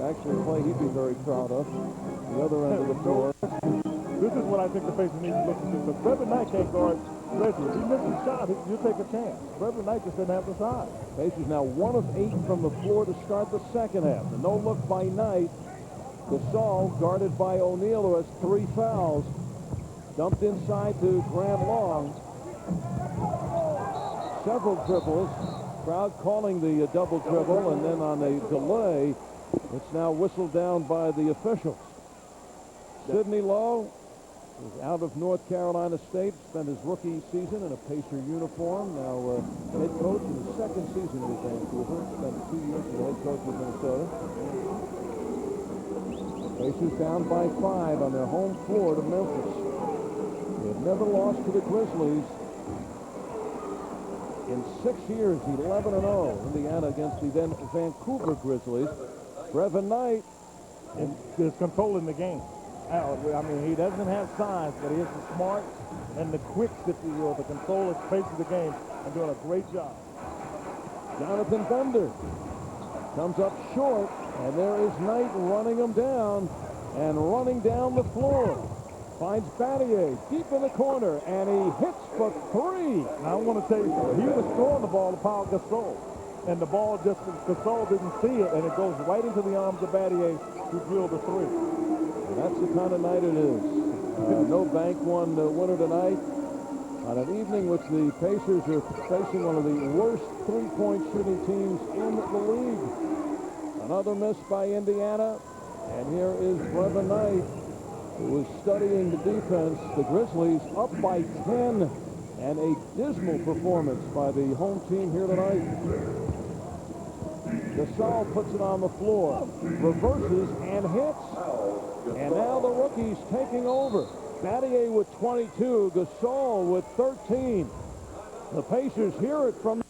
actually a play he'd be very proud of. The other end of the floor. This is what I think the Pacers need to look at. But Brevin Knight can't guard Reggie. If he misses a shot, you'll take a chance. Brevin Knight just didn't have the size. Pacers now 1 of 8 from the floor to start the second half. The no look by Knight. Gasol guarded by O'Neal, who has 3 fouls. Dumped inside to Graham Long. Several dribbles. Crowd calling the double dribble, and then on a delay, it's now whistled down by the officials. Sidney Lowe is out of North Carolina State, spent his rookie season in a Pacer uniform, now head coach in his second season with Vancouver, spent 2 years as the head coach of Minnesota. Pacers down by 5 on their home floor to Memphis. They have never lost to the Grizzlies in 6 years. 11-0 Indiana against the then Vancouver Grizzlies. Brevin Knight is controlling the game. I mean, he doesn't have size, but he has the smarts and the quicks, if you will, to control the pace of the game, and doing a great job. Jonathan Bender comes up short, and there is Knight running him down and running down the floor. Finds Battier deep in the corner, and he hits for 3. Now, I want to tell you something. He was throwing the ball to Paul Gasol, and the ball just, Gasol didn't see it, and it goes right into the arms of Battier, who drilled the 3. And that's the kind of night it is. No bank one winner tonight. On an evening which the Pacers are facing one of the worst three-point shooting teams in the league. Another miss by Indiana. And here is Brevin Knight, who was studying the defense. The Grizzlies up by 10. And a dismal performance by the home team here tonight. Gasol puts it on the floor, reverses and hits. And now the rookie's taking over. Battier with 22, Gasol with 13. The Pacers hear it from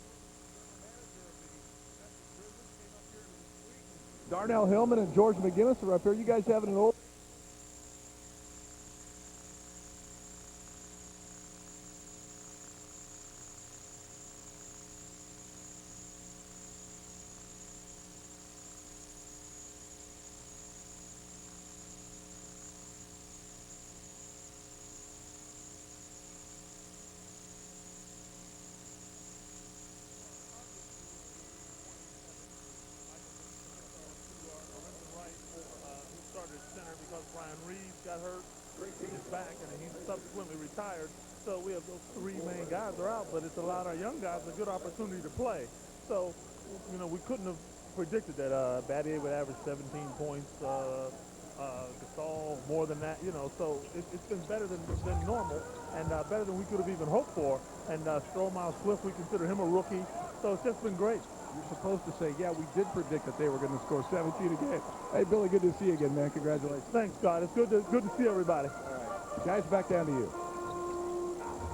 Darnell Hillman and George McGinnis are up here. You guys having an old... Got hurt in his back, and he subsequently retired. So we have those 3 main guys are out, but it's allowed our young guys a good opportunity to play. So, you know, we couldn't have predicted that Battier would average 17 points, Gasol more than that, you know. So it's been better than normal, and better than we could have even hoped for. And Stromile Swift, we consider him a rookie. So it's just been great. You're supposed to say, yeah, we did predict that they were going to score 17 again. Hey, Billy, good to see you again, man. Congratulations. Thanks, Scott. It's good to see everybody. All right. Guys, back down to you.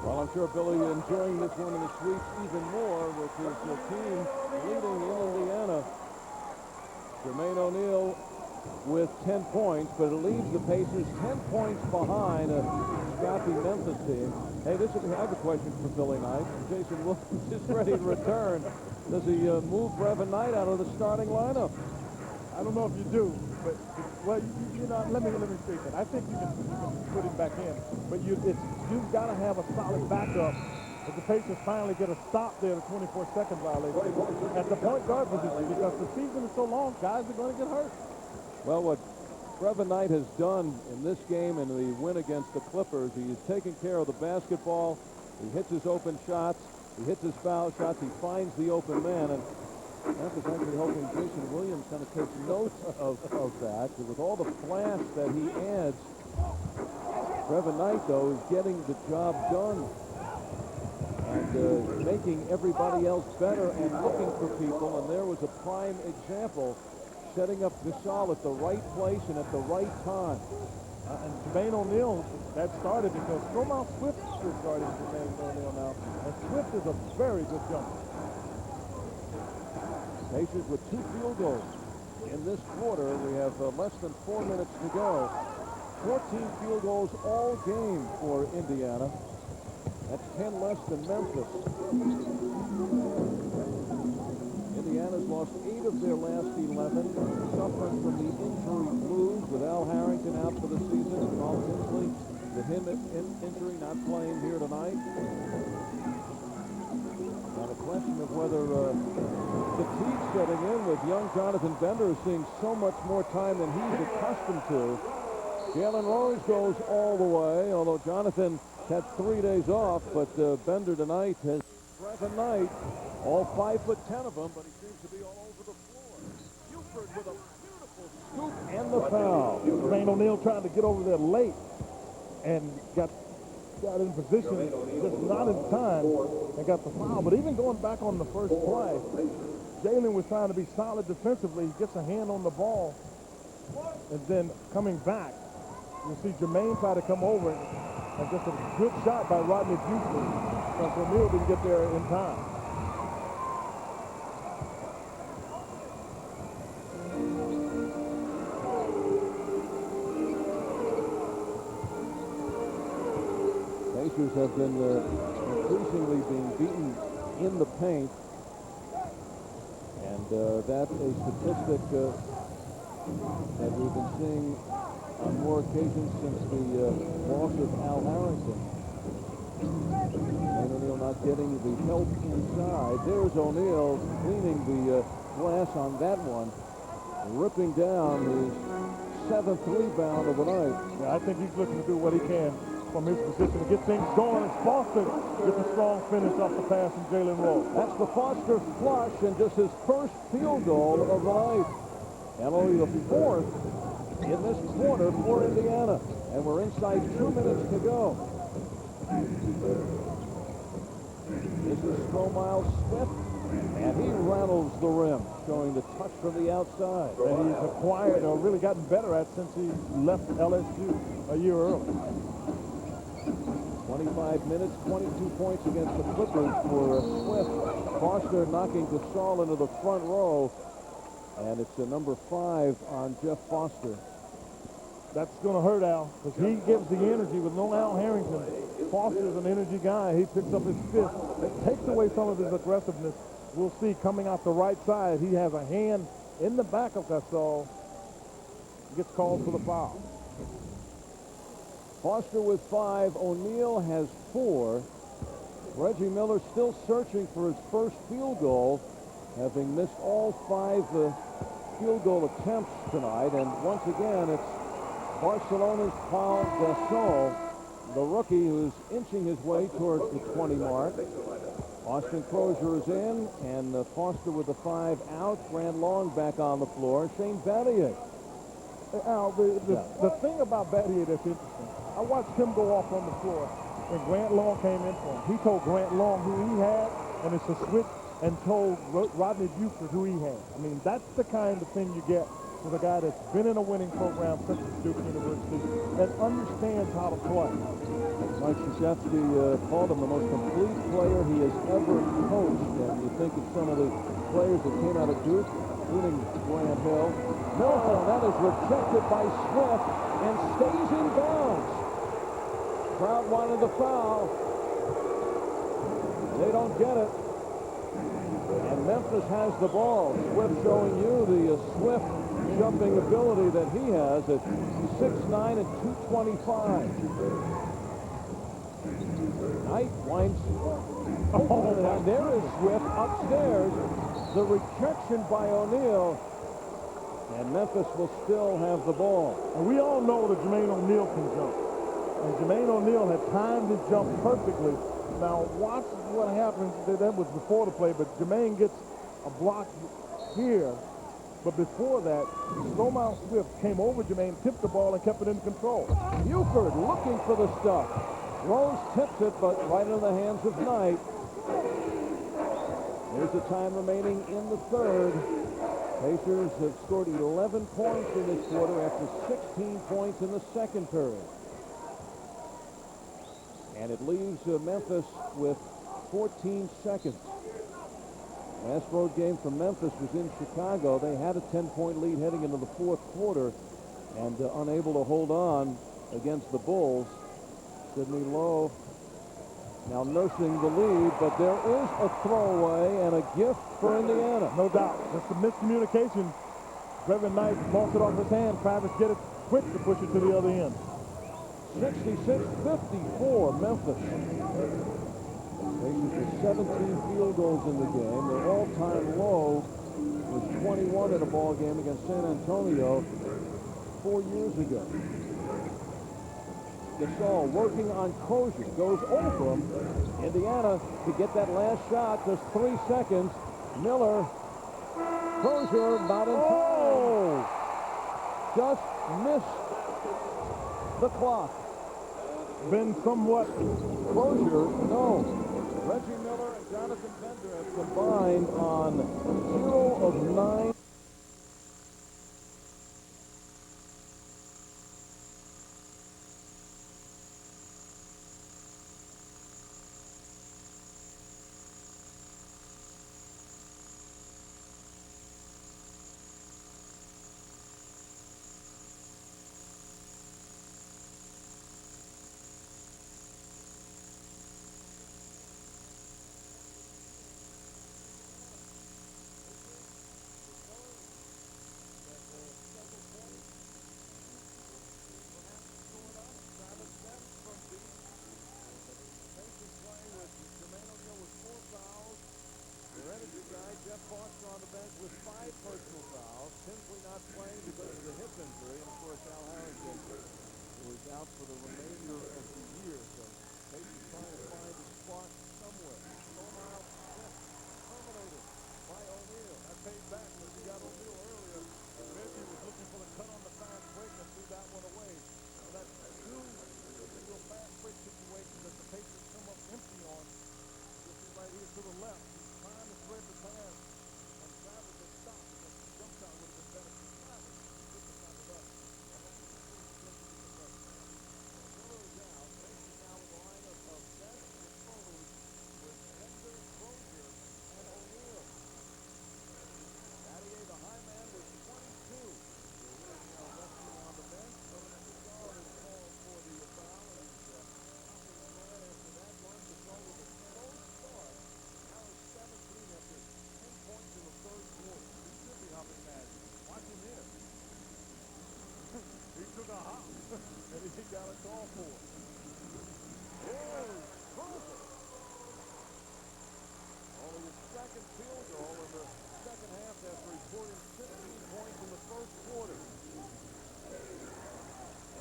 Well, I'm sure Billy enjoying this one in the suites even more with his team leading in Indiana. Jermaine O'Neal with 10 points, but it leaves the Pacers 10 points behind a scrappy Memphis team. Hey, I have a question for Billy Knight. Jason Williams is ready to return. Does he move Brevin Knight out of the starting lineup? I don't know if you do, but well, you know, let me say that. I think you can put him back in, but you've got to have a solid backup. If the Pacers finally get a stop there, the 24-second violation at the point guard position, because the season is so long, guys are going to get hurt. Well, what Brevin Knight has done in this game and the win against the Clippers, he is taking care of the basketball. He hits his open shots. He hits his foul shots. He finds the open man. And Memphis actually hoping Jason Williams kind of takes note of that. With all the flash that he adds, Brevin Knight, though, is getting the job done and making everybody else better and looking for people. And there was a prime example, setting up Gasol at the right place and at the right time. And Jermaine O'Neal, that started because Stromile Swift is guarding Jermaine O'Neal now. And Swift is a very good jumper. Pacers with 2 field goals in this quarter. We have less than 4 minutes to go. 14 field goals all game for Indiana. That's 10 less than Memphis. Indiana's lost 8 of their last 11, suffering from the injury blues with Al Harrington out for the season and Paul Tinsley, the him injury, not playing here tonight. Now the question of whether fatigue setting in with young Jonathan Bender, seeing so much more time than he's accustomed to. Jalen Rose goes all the way, although Jonathan had 3 days off, but Bender tonight has Brevin Knight, all 5'10" of him, but he seems to be all over the floor. Buford with a beautiful scoop and the foul. Jermaine O'Neal trying to get over there late and got in position, just not in time, and got the foul. But even going back on the first play, Jalen was trying to be solid defensively. He gets a hand on the ball, And then coming back, you'll see Jermaine try to come over, and just a good shot by Rodney Buford, because O'Neal didn't get there in time. Pacers have been increasingly being beaten in the paint, and that's a statistic that we've been seeing on more occasions since the loss of Al Harrington. And O'Neal not getting the help inside. There's O'Neal cleaning the glass on that one, ripping down his 7th rebound of the night. Yeah, I think he's looking to do what he can from his position to get things going. As Foster gets a strong finish off the pass from Jalen Rose. That's the Foster flush and just his first field goal of the night. And only the 4th in this quarter for Indiana. And we're inside 2 minutes to go. This is Stromile Smith, and he rattles the rim, showing the touch from the outside. That he's acquired or really gotten better at since he left LSU a year early. 25 minutes, 22 points against the Clippers for Swift. Foster knocking Gasol into the front row, and it's a number 5 on Jeff Foster. That's going to hurt Al, because he gives the energy with no Al Harrington. Foster's an energy guy. He picks up his fist. It takes away some of his aggressiveness. We'll see coming out the right side. He has a hand in the back of Gasol. He gets called for the foul. Foster with 5. O'Neal has 4. Reggie Miller still searching for his first field goal, having missed all 5 field goal attempts tonight. And once again, it's Barcelona's Paul Gasol, the rookie who's inching his way towards the 20 mark. Austin Crozier is in, and Foster with the 5 out. Grant Long back on the floor. Shane Battier. Al, the thing about Battier that's interesting, I watched him go off on the floor when Grant Long came in for him. He told Grant Long who he had, and it's a switch, and told Rodney Buford who he had. I mean, that's the kind of thing you get with a guy that's been in a winning program such as Duke University and understands how to play. Mike Krzyzewski called him the most complete player he has ever coached. And you think of some of the players that came out of Duke, including Grant Hill. No, that is rejected by Swift and stays in bounds. Crowd wanted the foul. They don't get it. And Memphis has the ball. Swift showing you the Swift jumping ability that he has at 6'9" and 225. Knight winds. And there is Swift upstairs. The rejection by O'Neal. And Memphis will still have the ball. And we all know that Jermaine O'Neal can jump. And Jermaine O'Neal had timed his jump perfectly. Now watch what happens. That was before the play, but Jermaine gets a block here. But before that, Stromile Swift came over Jermaine, tipped the ball, and kept it in control. Buford looking for the stuff. Rose tips it, but right in the hands of Knight. There's the time remaining in the 3rd. Pacers have scored 11 points in this quarter after 16 points in the 2nd period. And it leaves Memphis with 14 seconds. Last road game for Memphis was in Chicago. They had a 10-point lead heading into the 4th quarter and unable to hold on against the Bulls. Sidney Lowe now nursing the lead, but there is a throwaway and a gift for Indiana. No doubt. Just a miscommunication. Trevor Knight lost it off his hand. Travis get it quick to push it to the other end. 66-54 Memphis. Pacers with 17 field goals in the game. Their all-time low was 21 in a ball game against San Antonio 4 years ago. Gasol working on Crozier, goes over him. Indiana to get that last shot, just 3 seconds. Miller, Crozier not in time. Just missed the clock. Been somewhat. Crozier, no. Reggie Miller and Jonathan Bender have combined on 0 of 9. for the remainder of the year. So Pacers trying to find a spot somewhere. Carlisle terminated by O'Neal. That paid back because he got O'Neal earlier. Reggie was looking for the cut on the fast break and threw that one away. So that's two real fast break situations that the Pacers come up empty on. You'll see right here to the left. He's trying to spread the pass. And Travis had stopped because the jump shot would have been better for Travis. He couldn't have found it up. And that's what he doesn't get the best. Miller's out. Pacers now with a lineup of Best and Foes with Bender, Crozier, and O'Neal. Battier, the high man, with 22. Resting on the bench. Gasol is called for the foul. And he's hopping the man after that one. Gasol with a slow start. Now is 17 after 10 points in the third quarter. He should be hopping mad. Watch him here. He took a hop. And he got a call for it. Oh, Crozier. Only his second field goal in the second half after reporting 15 points in the first quarter.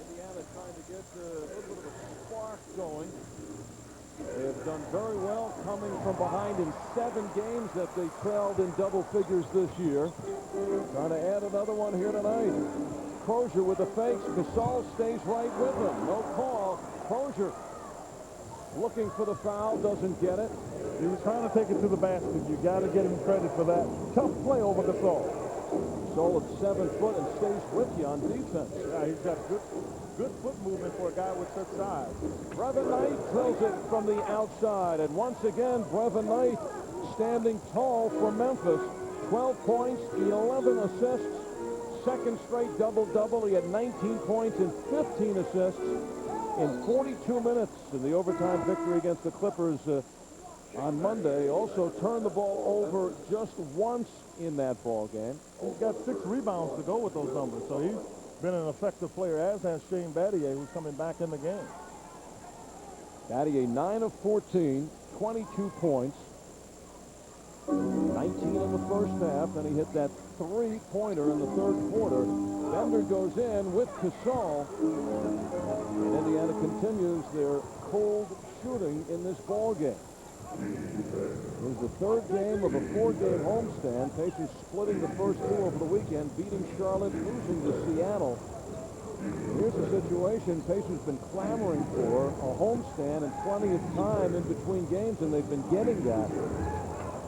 Indiana trying to get a little bit of a spark going. They have done very well coming from behind in 7 games that they trailed in double figures this year. Trying to add another one here tonight. Crozier with the fakes. Gasol stays right with him. No call. Crozier looking for the foul. Doesn't get it. He was trying to take it to the basket. You got to get him credit for that. Tough play over Gasol. Gasol at 7 foot and stays with you on defense. Yeah, he's got good foot movement for a guy with such size. Brevin Knight drills it from the outside. And once again, Brevin Knight standing tall for Memphis. 12 points, 11 assists. Second straight double-double. He had 19 points and 15 assists in 42 minutes in the overtime victory against the Clippers on Monday. Also turned the ball over just once in that ball game. He's got 6 rebounds to go with those numbers, so he's been an effective player, as has Shane Battier, who's coming back in the game. Battier 9 of 14, 22 points. 19 in the first half, and he hit that 3-pointer in the third quarter. Bender goes in with Gasol. And Indiana continues their cold shooting in this ball game. It was the third game of a 4-game homestand. Pacers splitting the first 2 over the weekend, beating Charlotte, losing to Seattle. Here's a situation Pacers been clamoring for, a homestand and plenty of time in between games, and they've been getting that.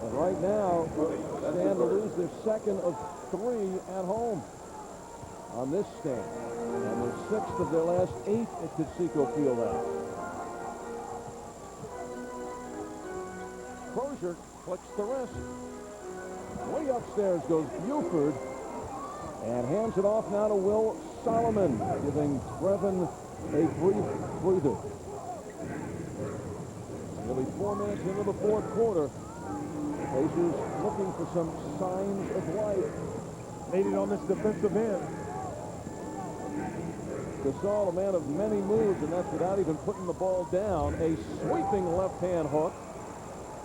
And right now, stand to lose their second of 3 at home on this stand. And their 6th of their last 8 at Conseco Fieldhouse. Crozier flicks the wrist. Way upstairs goes Buford. And hands it off now to Will Solomon, giving Brevin a brief breather. Nearly 4 minutes into the fourth quarter. Pacers looking for some signs of life. Made it on this defensive end. Gasol, a man of many moves, and that's without even putting the ball down. A sweeping left-hand hook.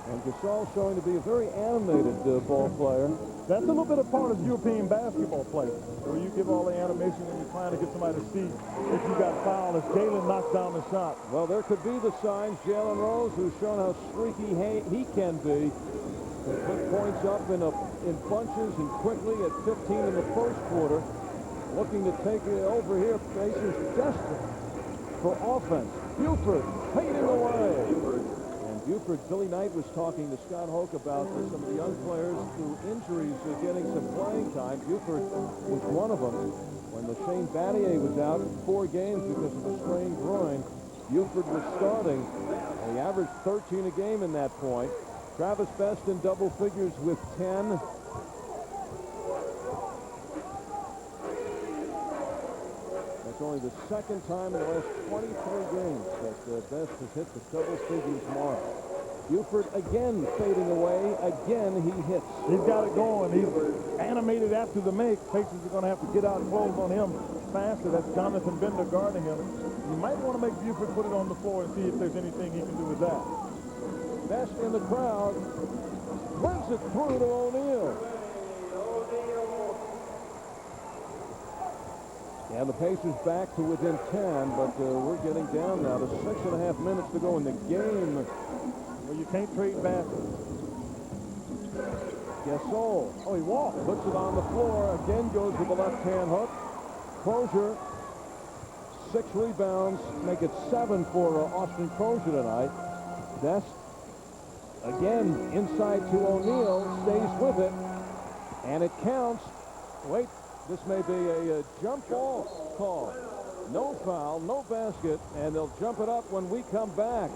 And Gasol showing to be a very animated ball player. That's a little bit of part of European basketball play, where you give all the animation and you're trying to get somebody to see if you got fouled as Jalen knocks down the shot. Well, there could be the signs. Jalen Rose, who's shown how streaky he can be, can put points up in bunches and quickly at 15 in the first quarter. Looking to take it over here. Pacers desperate for offense. Buford fading away. Buford, Billy Knight was talking to Scott Hoke about some of the young players through injuries getting some playing time. Buford was one of them. When the Shane Battier was out 4 games because of a strained groin, Buford was starting. And he averaged 13 a game in that point. Travis Best in double figures with 10. That's only the second time in the last 23 games that Best has hit the double figures mark. Buford again fading away. Again he hits. He's got it going. He's animated after the make. Pacers are going to have to get out close on him faster. That's Jonathan Bender guarding him. You might want to make Buford put it on the floor and see if there's anything he can do with that. Best in the crowd. Runs it through to O'Neal. And the Pacers back to within 10, but we're getting down now to 6.5 minutes to go in the game. Well, you can't trade baskets. Gasol. Oh, he walked. Puts it on the floor. Again goes with the left-hand hook. Crozier. 6 rebounds. Make it 7 for Austin Crozier tonight. Best. Again, inside to O'Neal. Stays with it. And it counts. Wait. This may be a jump ball call. No foul, no basket, and they'll jump it up when we come back.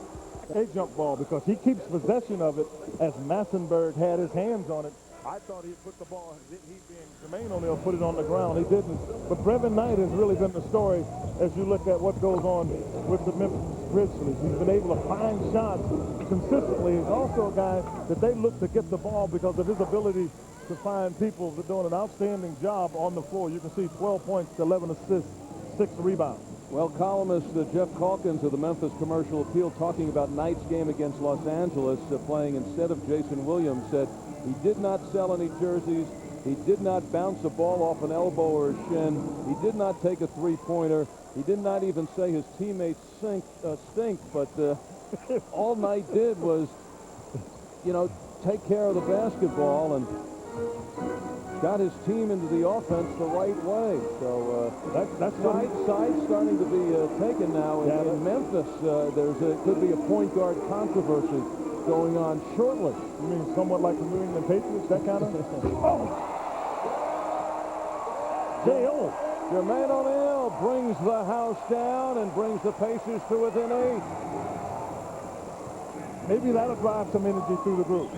A jump ball because he keeps possession of it as Massenberg had his hands on it. I thought he'd put the ball, he being Jermaine O'Neal, put it on the ground. He didn't. But Brevin Knight has really been the story as you look at what goes on with the Memphis Grizzlies. He's been able to find shots consistently. He's also a guy that they look to get the ball because of his ability to find people that are doing an outstanding job on the floor. You can see 12 points, 11 assists, 6 rebounds. Well, columnist Jeff Calkins of the Memphis Commercial Appeal talking about Knight's game against Los Angeles, playing instead of Jason Williams, said he did not sell any jerseys. He did not bounce a ball off an elbow or a shin. He did not take a three-pointer. He did not even say his teammates stink, but all Knight did was, you know, take care of the basketball and got his team into the offense the right way. So that's side starting to be taken now in Memphis. Could be a point guard controversy going on shortly. You mean somewhat like the New England Patriots, that kind of? J.O. Jermaine O'Neal brings the house down and brings the Pacers to within 8. Maybe that'll drive some energy through the group.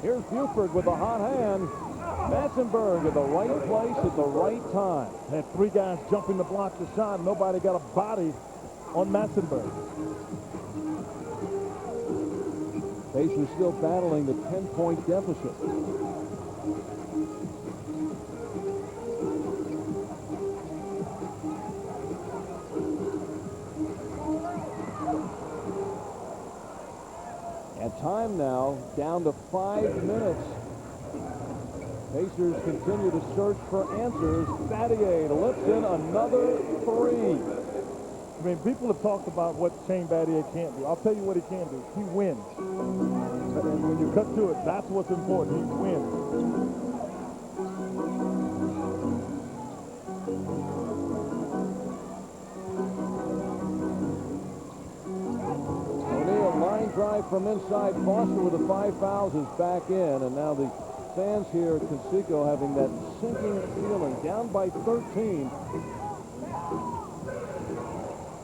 Here's Buford with a hot hand. Massenberg at the right place at the right time. Had 3 guys jumping to block the shot. Nobody got a body on Massenberg. Pacers still battling the 10-point deficit. And time now down to 5 minutes. Pacers continue to search for answers. Battier lifts in another 3. I mean, people have talked about what Shane Battier can't do. I'll tell you what he can do. He wins. And when you cut to it, that's what's important. He wins. O'Neal line drive from inside. Foster with the 5 fouls is back in, and now the fans here at Conseco having that sinking feeling, down by 13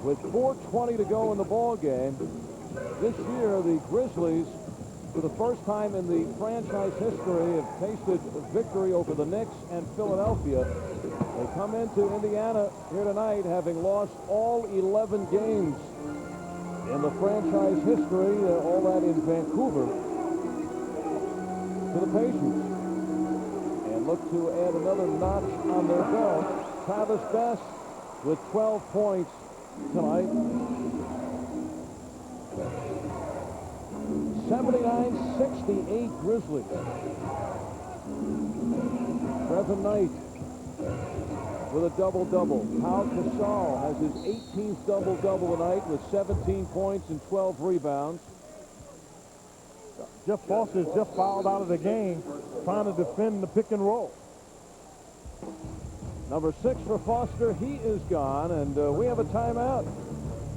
with 4:20 to go in the ball game. This year the Grizzlies, for the first time in the franchise history, have tasted victory over the Knicks and Philadelphia. They come into Indiana here tonight having lost all 11 games in the franchise history, all that in Vancouver, to the Pacers, and look to add another notch on their belt. Travis Best with 12 points tonight. 79-68 Grizzlies. Brevin Knight with a double-double. Pau Gasol has his 18th double-double tonight with 17 points and 12 rebounds. Jeff Foster is just fouled out of the game trying to defend the pick and roll. Number 6 for Foster. He is gone, and we have a timeout.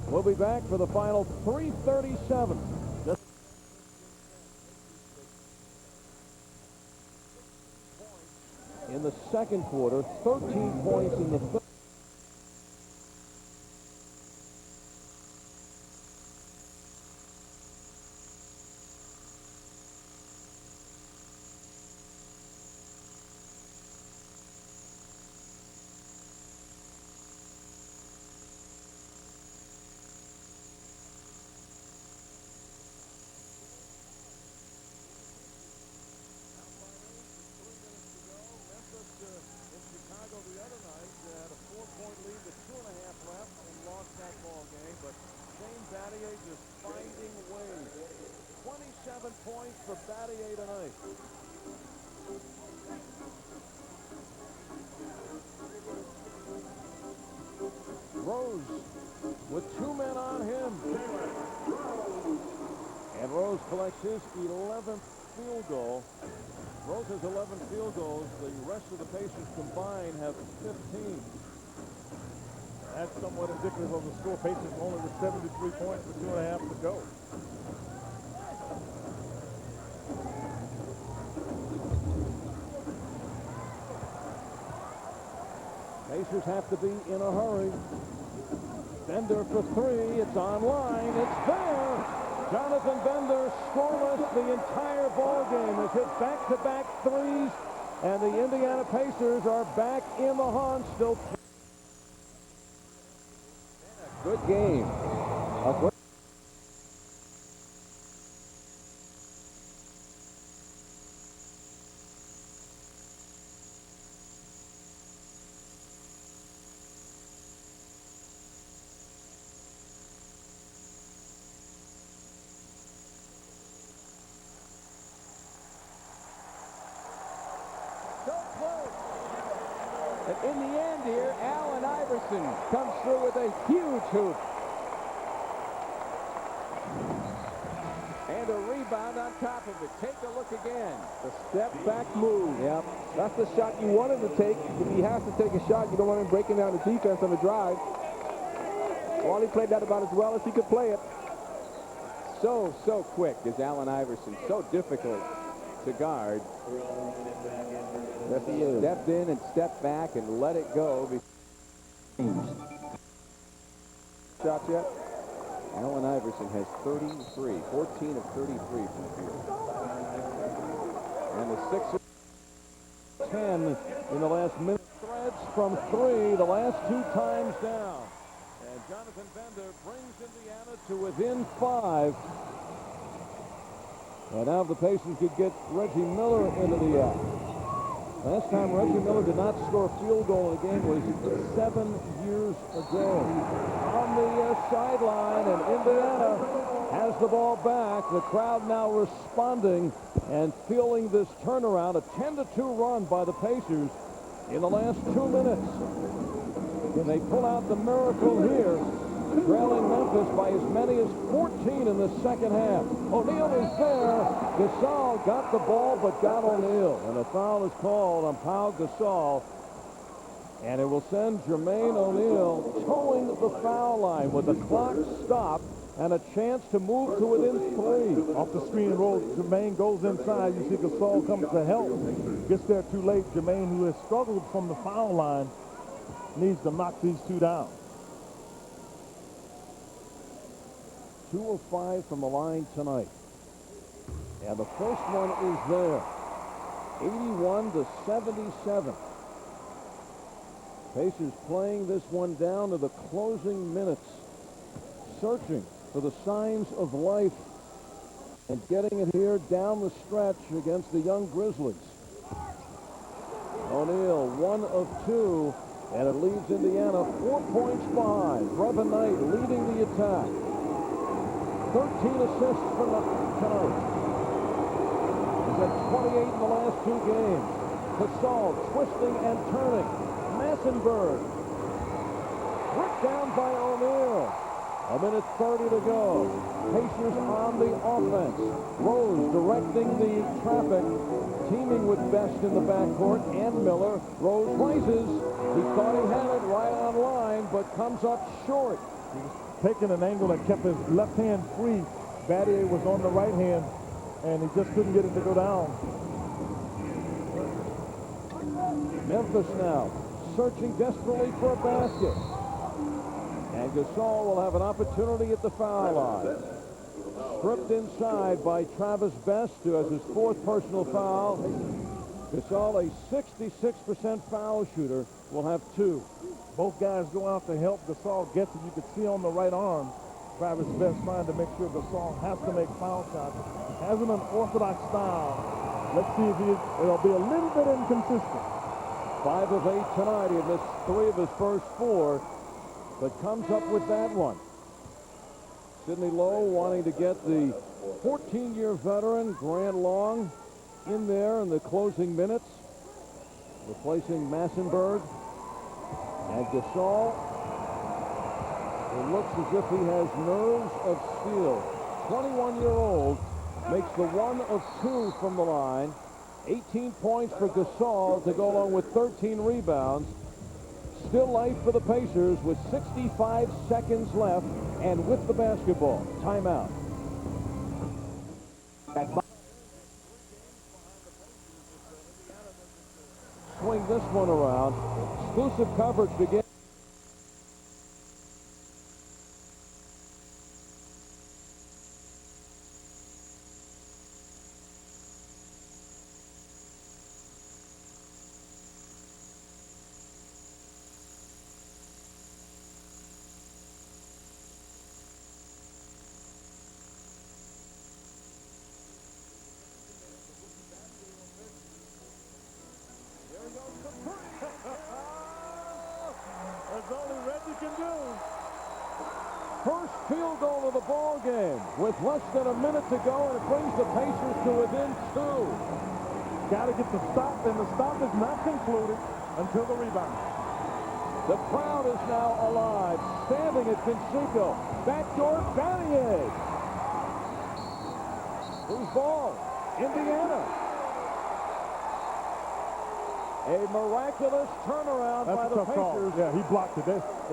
We'll be back for the final 3:37. In the second quarter, 13 points in the third. Just finding ways. 27 points for Battier tonight. Rose with 2 men on him. And Rose collects his 11th field goal. Rose has 11 field goals. The rest of the Pacers combined have 15. That's somewhat indicative of the score. Pacers only with 73 points with 2.5 to go. Pacers have to be in a hurry. Bender for 3. It's online. It's there. Jonathan Bender scoreless the entire ball game. Has hit back-to-back threes, and the Indiana Pacers are back in the hunt. Still. Good game. A great in the end here, Allen Iverson comes through with a huge hoop. And a rebound on top of it. Take a look again. The step-back move. Yep. That's the shot you want him to take. If he has to take a shot, you don't want him breaking down the defense on the drive. Wally played that about as well as he could play it. So quick is Allen Iverson. So difficult to guard. Yes, he is. Stepped in and stepped back and let it go. Shots yet? Allen Iverson has 33, 14 of 33 from the field. And the Sixers 10 in the last minute. Threads from 3 the last 2 times down. And Jonathan Bender brings Indiana to within 5. And now the Pacers could get Reggie Miller into the act. Last time Reggie Miller did not score a field goal in a game was 7 years ago. On the sideline, and Indiana has the ball back. The crowd now responding and feeling this turnaround. A 10-2 run by the Pacers in the last 2 minutes. Can they pull out the miracle here? Trailing Memphis by as many as 14 in the second half. O'Neal is there. Gasol got the ball but got O'Neal. And a foul is called on Pau Gasol. And it will send Jermaine O'Neal towing the foul line with the clock stopped and a chance to move to within 3. Off the screen and roll, Jermaine goes inside. You see Gasol comes to help. Gets there too late. Jermaine, who has struggled from the foul line, needs to knock these 2 down. 2 of 5 from the line tonight. And the first one is there. 81-77. Pacers playing this one down to the closing minutes. Searching for the signs of life. And getting it here down the stretch against the young Grizzlies. O'Neal, 1 of 2. And it leaves Indiana 4 points behind. Brevin Knight leading the attack. 13 assists for tonight. He's had 28 in the last 2 games. Gasol twisting and turning. Massenberg. Ripped down by O'Neal. 1:30 to go. Pacers on the offense. Rose directing the traffic. Teaming with Best in the backcourt and Miller. Rose rises. He thought he had it right on line, but comes up short. Taking an angle that kept his left hand free. Battier was on the right hand, and he just couldn't get it to go down. Memphis now searching desperately for a basket. And Gasol will have an opportunity at the foul line. Stripped inside by Travis Best, who has his 4th personal foul. Gasol, a 66% foul shooter, will have 2. Both guys go out to help. Gasol gets it. You can see on the right arm, Travis Best trying to make sure Gasol has to make foul shots. Has an unorthodox style. Let's see if it'll be a little bit inconsistent. 5 of 8 tonight. He missed 3 of his first 4, but comes up with that one. Sidney Lowe wanting to get the 14-year veteran Grant Long in there in the closing minutes, replacing Massenberg. And Gasol It looks as if he has nerves of steel. 21-year-old makes the 1 of 2 from the line. 18 points for Gasol to go along with 13 rebounds. Still life for the Pacers with 65 seconds left and with the basketball. Timeout. Swing this one around. Exclusive coverage begins. That's all Reggie can do. First field goal of the ball game with less than a minute to go, and it brings the Pacers to within 2. Got to get the stop, and the stop is not concluded until the rebound. The crowd is now alive, standing at Conseco. Backdoor Battier. Who's ball? Indiana. A miraculous turnaround by the Pacers. Call. Yeah, he blocked it.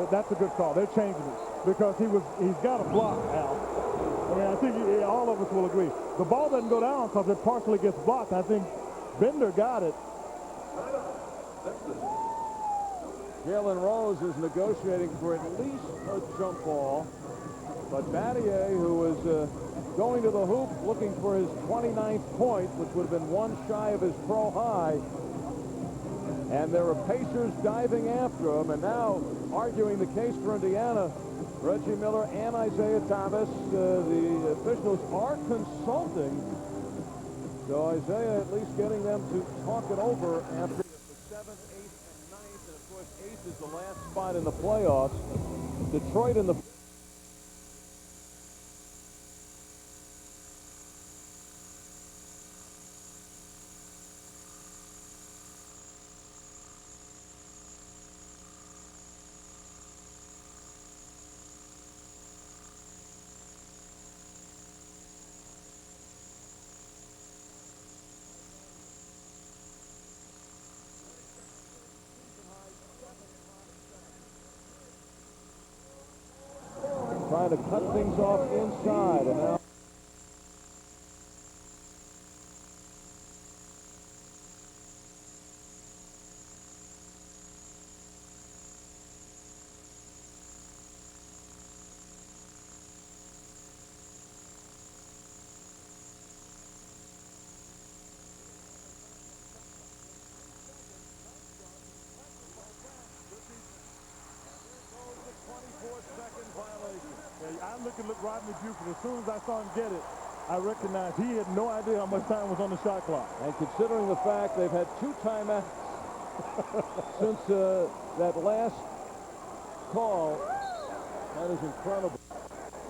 That's a good call. They're changing it because he's got a block, Al. I mean, I think all of us will agree. The ball doesn't go down because it partially gets blocked. I think Bender got it. Jalen Rose is negotiating for at least a jump ball. But Battier, who was going to the hoop looking for his 29th point, which would have been 1 shy of his pro high. And there are Pacers diving after him, and now arguing the case for Indiana. Reggie Miller and Isaiah Thomas, the officials are consulting. So Isaiah at least getting them to talk it over after the 7th, 8th, and 9th. And of course, 8th is the last spot in the playoffs. Detroit in the... trying to cut things off inside, and now I look Rodney Buford. As soon as I saw him get it, I recognized he had no idea how much time was on the shot clock. And considering the fact they've had 2 timeouts since that last call, that is incredible.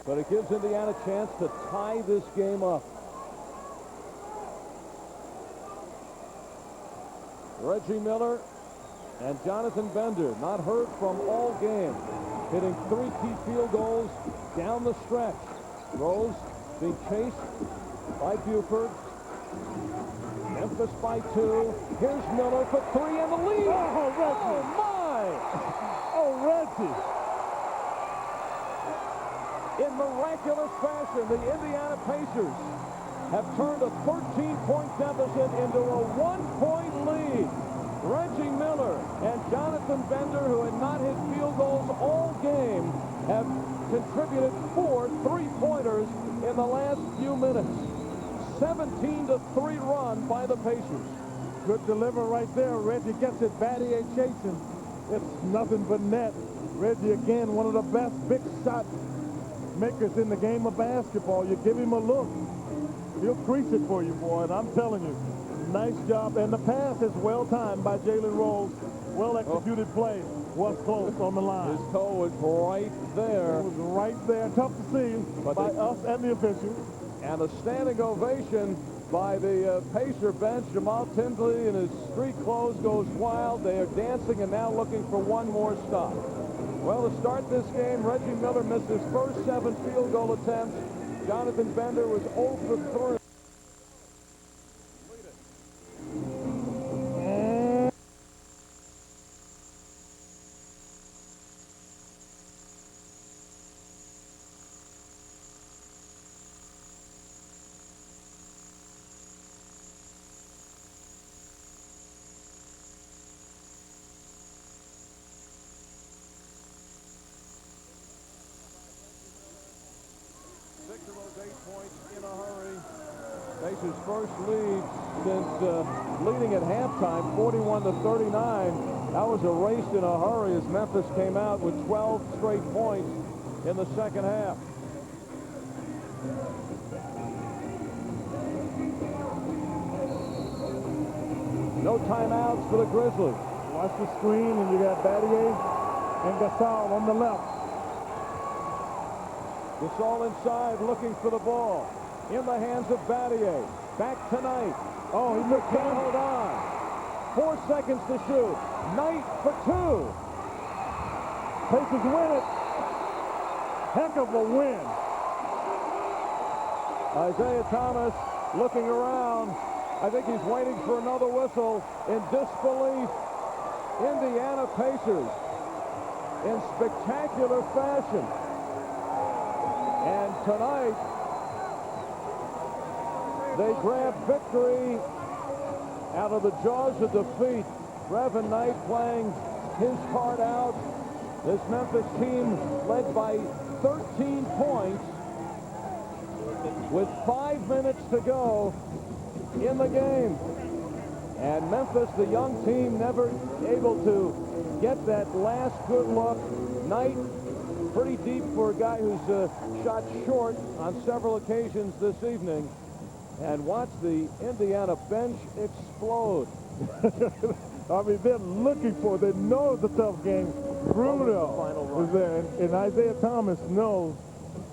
But it gives Indiana a chance to tie this game up. Reggie Miller and Jonathan Bender not heard from all game, hitting 3 key field goals down the stretch. Rose being chased by Buford. Memphis by 2. Here's Miller for 3 and the lead. Oh, Reggie. Oh, my. Oh, Reggie. In miraculous fashion, the Indiana Pacers have turned a 13-point deficit into a 1-point lead. Reggie Miller and Jonathan Bender, who had not hit field goals all game, have contributed 4 3-pointers in the last few minutes. 17-3 run by the Pacers. Good deliver right there. Reggie gets it. Battier chasing. It's nothing but net. Reggie again, one of the best big shot makers in the game of basketball. You give him a look, he'll crease it for you, boy. And I'm telling you, nice job. And the pass is well timed by Jalen Rose. Well executed play. Was close on the line. His toe was right there. It was right there. Tough to see by us and the officials. And a standing ovation by the Pacer bench. Jamal Tinsley in his street clothes goes wild. They are dancing and now looking for one more stop. Well, to start this game, Reggie Miller missed his first 7 field goal attempts. Jonathan Bender was 0 for 3. Six of those 8 points in a hurry. Takes his first lead since leading at halftime, 41-39. That was erased in a hurry as Memphis came out with 12 straight points in the second half. No timeouts for the Grizzlies. Watch the screen, and you got Battier and Gasol on the left. Gasol inside looking for the ball. In the hands of Battier. Back to Knight. Oh, he looked Can't down. hold on. 4 seconds to shoot. Knight for 2. Pacers win it. Heck of a win. Isaiah Thomas looking around. I think he's waiting for another whistle. In disbelief, Indiana Pacers in spectacular fashion. And tonight, they grab victory out of the jaws of defeat. Brevin Knight playing his heart out. This Memphis team led by 13 points with 5 minutes to go in the game. And Memphis, the young team, never able to get that last good look. Knight, pretty deep for a guy who's shot short on several occasions this evening. And watch the Indiana bench explode. I mean, they're looking for it. They know it's a tough game. Bruno is there, and Isaiah Thomas knows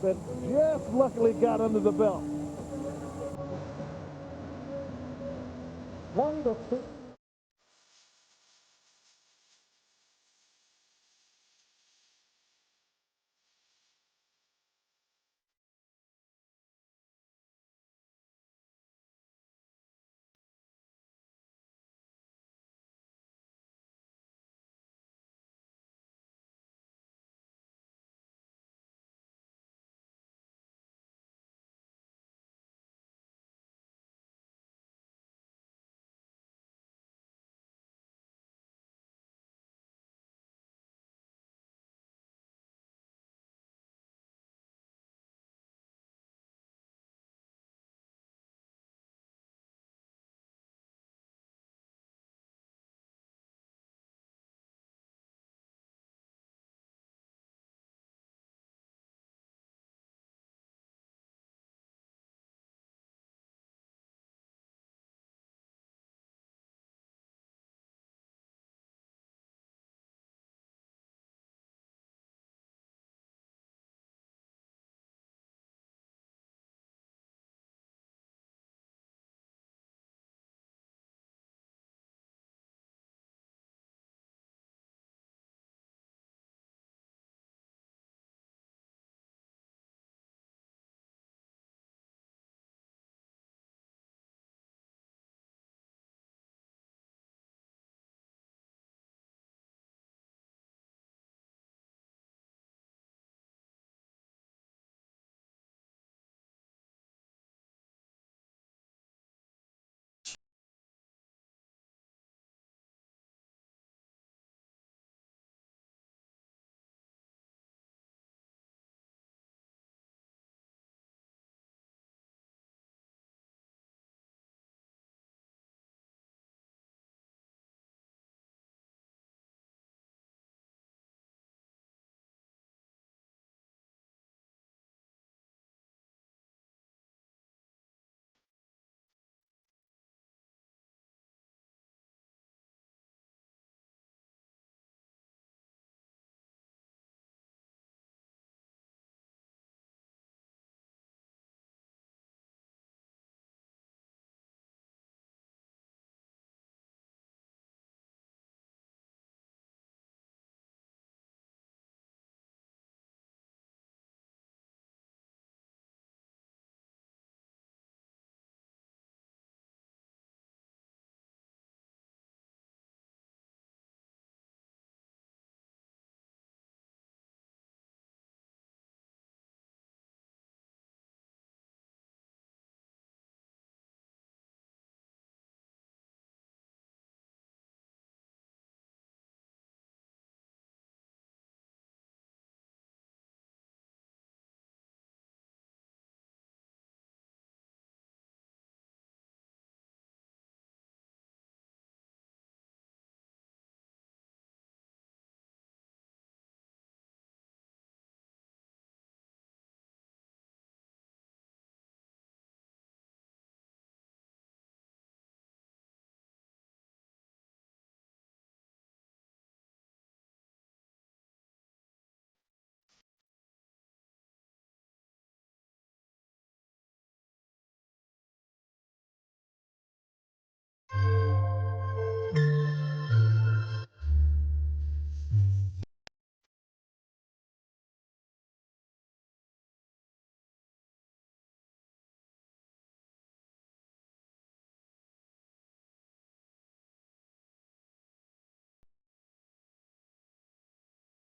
that just luckily got under the belt. Wonderful.